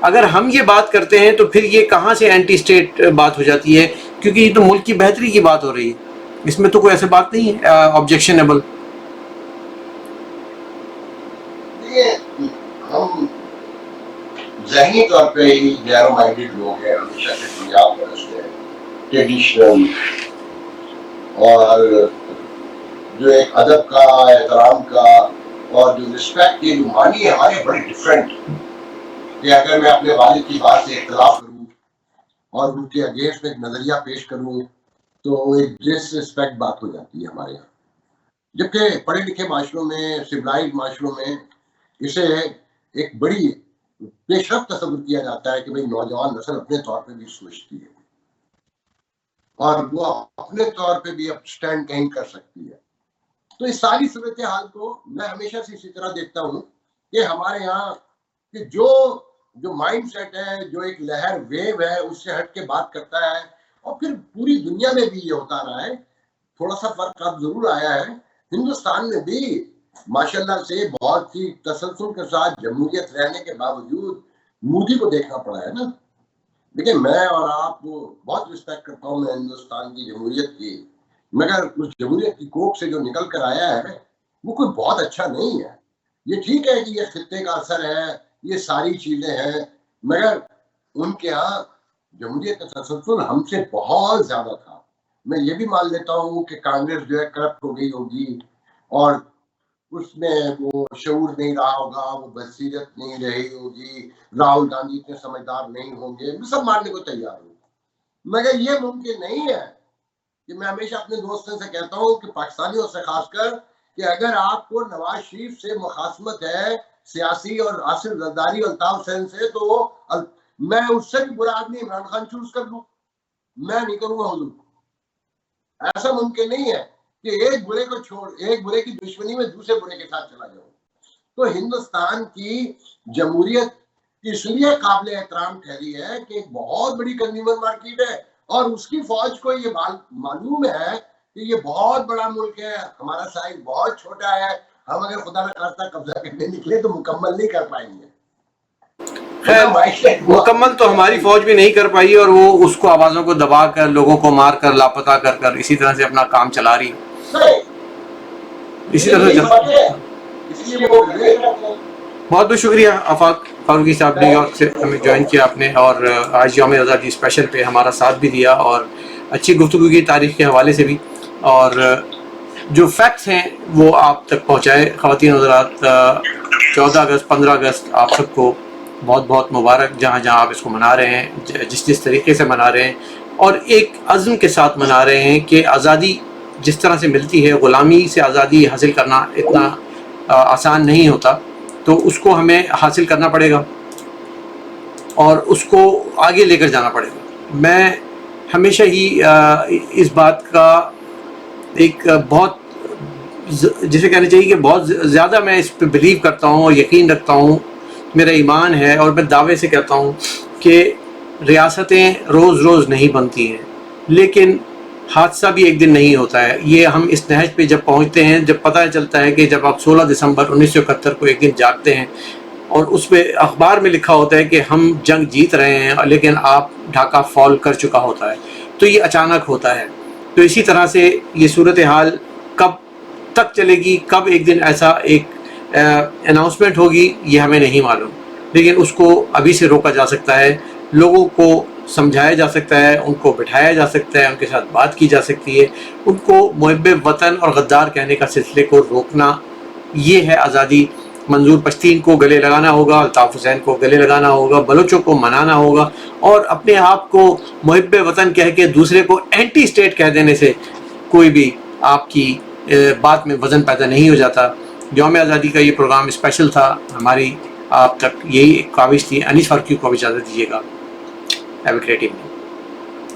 اگر ہم یہ بات کرتے ہیں تو پھر یہ کہاں سے اینٹی اسٹیٹ بات ہو جاتی ہے، کیونکہ یہ تو ملک کی بہتری کی بات ہو رہی ہے. اس میں تو کوئی ایسی بات نہیں ہے آبجیکشنیبل. ہم ذہنی طور پہ ہی نیرو مائنڈیڈ لوگ ہیں، ہمیشہ سے بنیاد پرست ہیں، ٹریڈیشنل، اور جو ایک ادب کا، احترام کا اور جو رسپیکٹ کی جو معنی ہے ہمارے بڑے ڈفرینٹ. کہ اگر میں اپنے والد کی بات سے اختلاف کروں اور ان کے اگینسٹ میں ایک نظریہ پیش کروں تو ایک ڈس رسپیکٹ بات ہو جاتی ہے ہمارے یہاں. جبکہ پڑھے لکھے معاشروں میں، سویلائزڈ معاشروں میں اسے ایک بڑی پیش رفت تصور کیا جاتا ہے کہ بھئی نوجوان نسل اپنے طور پہ بھی سوچتی ہے اور وہ اپنے طور پہ بھی اب سٹینڈ کہیں کر سکتی ہے. تو اس ساری صورتحال کو میں ہمیشہ سے اسی طرح دیکھتا ہوں کہ ہمارے یہاں کہ جو مائنڈ سیٹ ہے، جو ایک لہر ویو ہے، اس سے ہٹ کے بات کرتا ہے. اور پھر پوری دنیا میں بھی یہ ہوتا رہا ہے. تھوڑا سا فرق اب ضرور آیا ہے، ہندوستان میں بھی ماشاءاللہ سے بہت ہی تسلسل کے ساتھ جمہوریت رہنے کے باوجود مودی کو دیکھنا پڑا ہے نا. لیکن میں اور آپ کو بہت رسپیکٹ کرتا ہوں میں ہندوستان کی جمہوریت کی، مگر اس جمہوریت کی کوکھ سے جو نکل کر آیا ہے وہ کوئی بہت اچھا نہیں ہے. یہ ٹھیک ہے کہ یہ خطے کا اثر ہے، یہ ساری چیزیں ہیں، مگر ان کے ہاں جمہوریت کا تسلسل ہم سے بہت زیادہ تھا. میں یہ بھی مان لیتا ہوں کہ کانگریس جو ہے کرپٹ ہو گئی ہوگی اور اس میں وہ شعور نہیں رہا ہوگا، وہ بصیرت نہیں رہی ہوگی، راہل گاندھی اتنے سمجھدار نہیں ہوں گے، میں سب ماننے کو تیار ہوں. مگر یہ ممکن نہیں ہے کہ میں ہمیشہ اپنے دوستوں سے کہتا ہوں کہ پاکستانیوں سے خاص کر کہ اگر آپ کو نواز شریف سے مخاصمت ہے سیاسی اور آصف زرداری اور الطاف حسین سے، تو میں اس سے بھی برا آدمی عمران خان چوز کر لوں. میں نہیں کروں گا حضور. ایسا ممکن نہیں ہے کہ ایک برے کو چھوڑ، ایک برے کی دشمنی میں دوسرے برے کے ساتھ چلا جاؤں. تو ہندوستان کی جمہوریت اس لیے قابل احترام ٹھہری ہے کہ ایک بہت بڑی کنزیومر مارکیٹ ہے اور اس کی فوج کو یہ معلوم ہے کہ یہ بہت بڑا ملک ہے، ہمارا سائز بہت چھوٹا ہے، ہم اگر خدا نہ خواستہ قبضہ کرنے نکلے تو مکمل نہیں کر پائیں گے. خیر مکمل تو ہماری فوج بھی نہیں کر پائی اور وہ اس کو آوازوں کو دبا کر، لوگوں کو مار کر، لاپتہ کر کر اسی طرح سے اپنا کام چلا رہی ہے. اسی طرح سے بہت بہت شکریہ آفاق فاروقی صاحب، نیو یارک سے ہمیں جوائن کیا آپ نے اور آج یوم آزادی اسپیشل پہ ہمارا ساتھ بھی دیا اور اچھی گفتگو کی تاریخ کے حوالے سے بھی، اور جو فیکٹس ہیں وہ آپ تک پہنچائے. خواتین حضرات، 14 اگست 15 اگست آپ سب کو بہت بہت مبارک، جہاں جہاں آپ اس کو منا رہے ہیں، جس طریقے سے منا رہے ہیں، اور ایک عزم کے ساتھ منا رہے ہیں کہ آزادی جس طرح سے ملتی ہے، غلامی سے آزادی حاصل کرنا اتنا آسان نہیں ہوتا. تو اس کو ہمیں حاصل کرنا پڑے گا اور اس کو آگے لے کر جانا پڑے گا. میں ہمیشہ ہی اس بات کا ایک بہت جسے کہنا چاہیے کہ بہت زیادہ میں اس پہ بلیو کرتا ہوں اور یقین رکھتا ہوں، میرا ایمان ہے اور میں دعوے سے کہتا ہوں کہ ریاستیں روز روز نہیں بنتی ہیں، لیکن حادثہ بھی ایک دن نہیں ہوتا ہے. یہ ہم اس نہج پہ جب پہنچتے ہیں، جب پتہ چلتا ہے کہ جب آپ 16 دسمبر 1971 کو ایک دن جاگتے ہیں اور اس پہ اخبار میں لکھا ہوتا ہے کہ ہم جنگ جیت رہے ہیں لیکن آپ ڈھاکہ فال کر چکا ہوتا ہے، تو یہ اچانک ہوتا ہے. تو اسی طرح سے یہ صورتحال کب تک چلے گی، کب ایک دن ایسا ایک اناؤنسمنٹ ہوگی، یہ ہمیں نہیں معلوم، لیکن اس کو ابھی سے روکا جا سکتا ہے. لوگوں کو سمجھایا جا سکتا ہے، ان کو بٹھایا جا سکتا ہے، ان کے ساتھ بات کی جا سکتی ہے، ان کو محب وطن اور غدار کہنے کا سلسلے کو روکنا. یہ ہے آزادی. منظور پشتین کو گلے لگانا ہوگا، الطاف حسین کو گلے لگانا ہوگا، بلوچوں کو منانا ہوگا، اور اپنے آپ کو محب وطن کہہ کے دوسرے کو اینٹی اسٹیٹ کہہ دینے سے کوئی بھی آپ کی بات میں وزن پیدا نہیں ہو جاتا۔ یوم آزادی کا یہ پروگرام اسپیشل تھا، ہماری آپ تک یہی ایک کاوش تھی۔ انیس فاروقی کو بھی اجازت دیجیے گا۔ Have a great evening.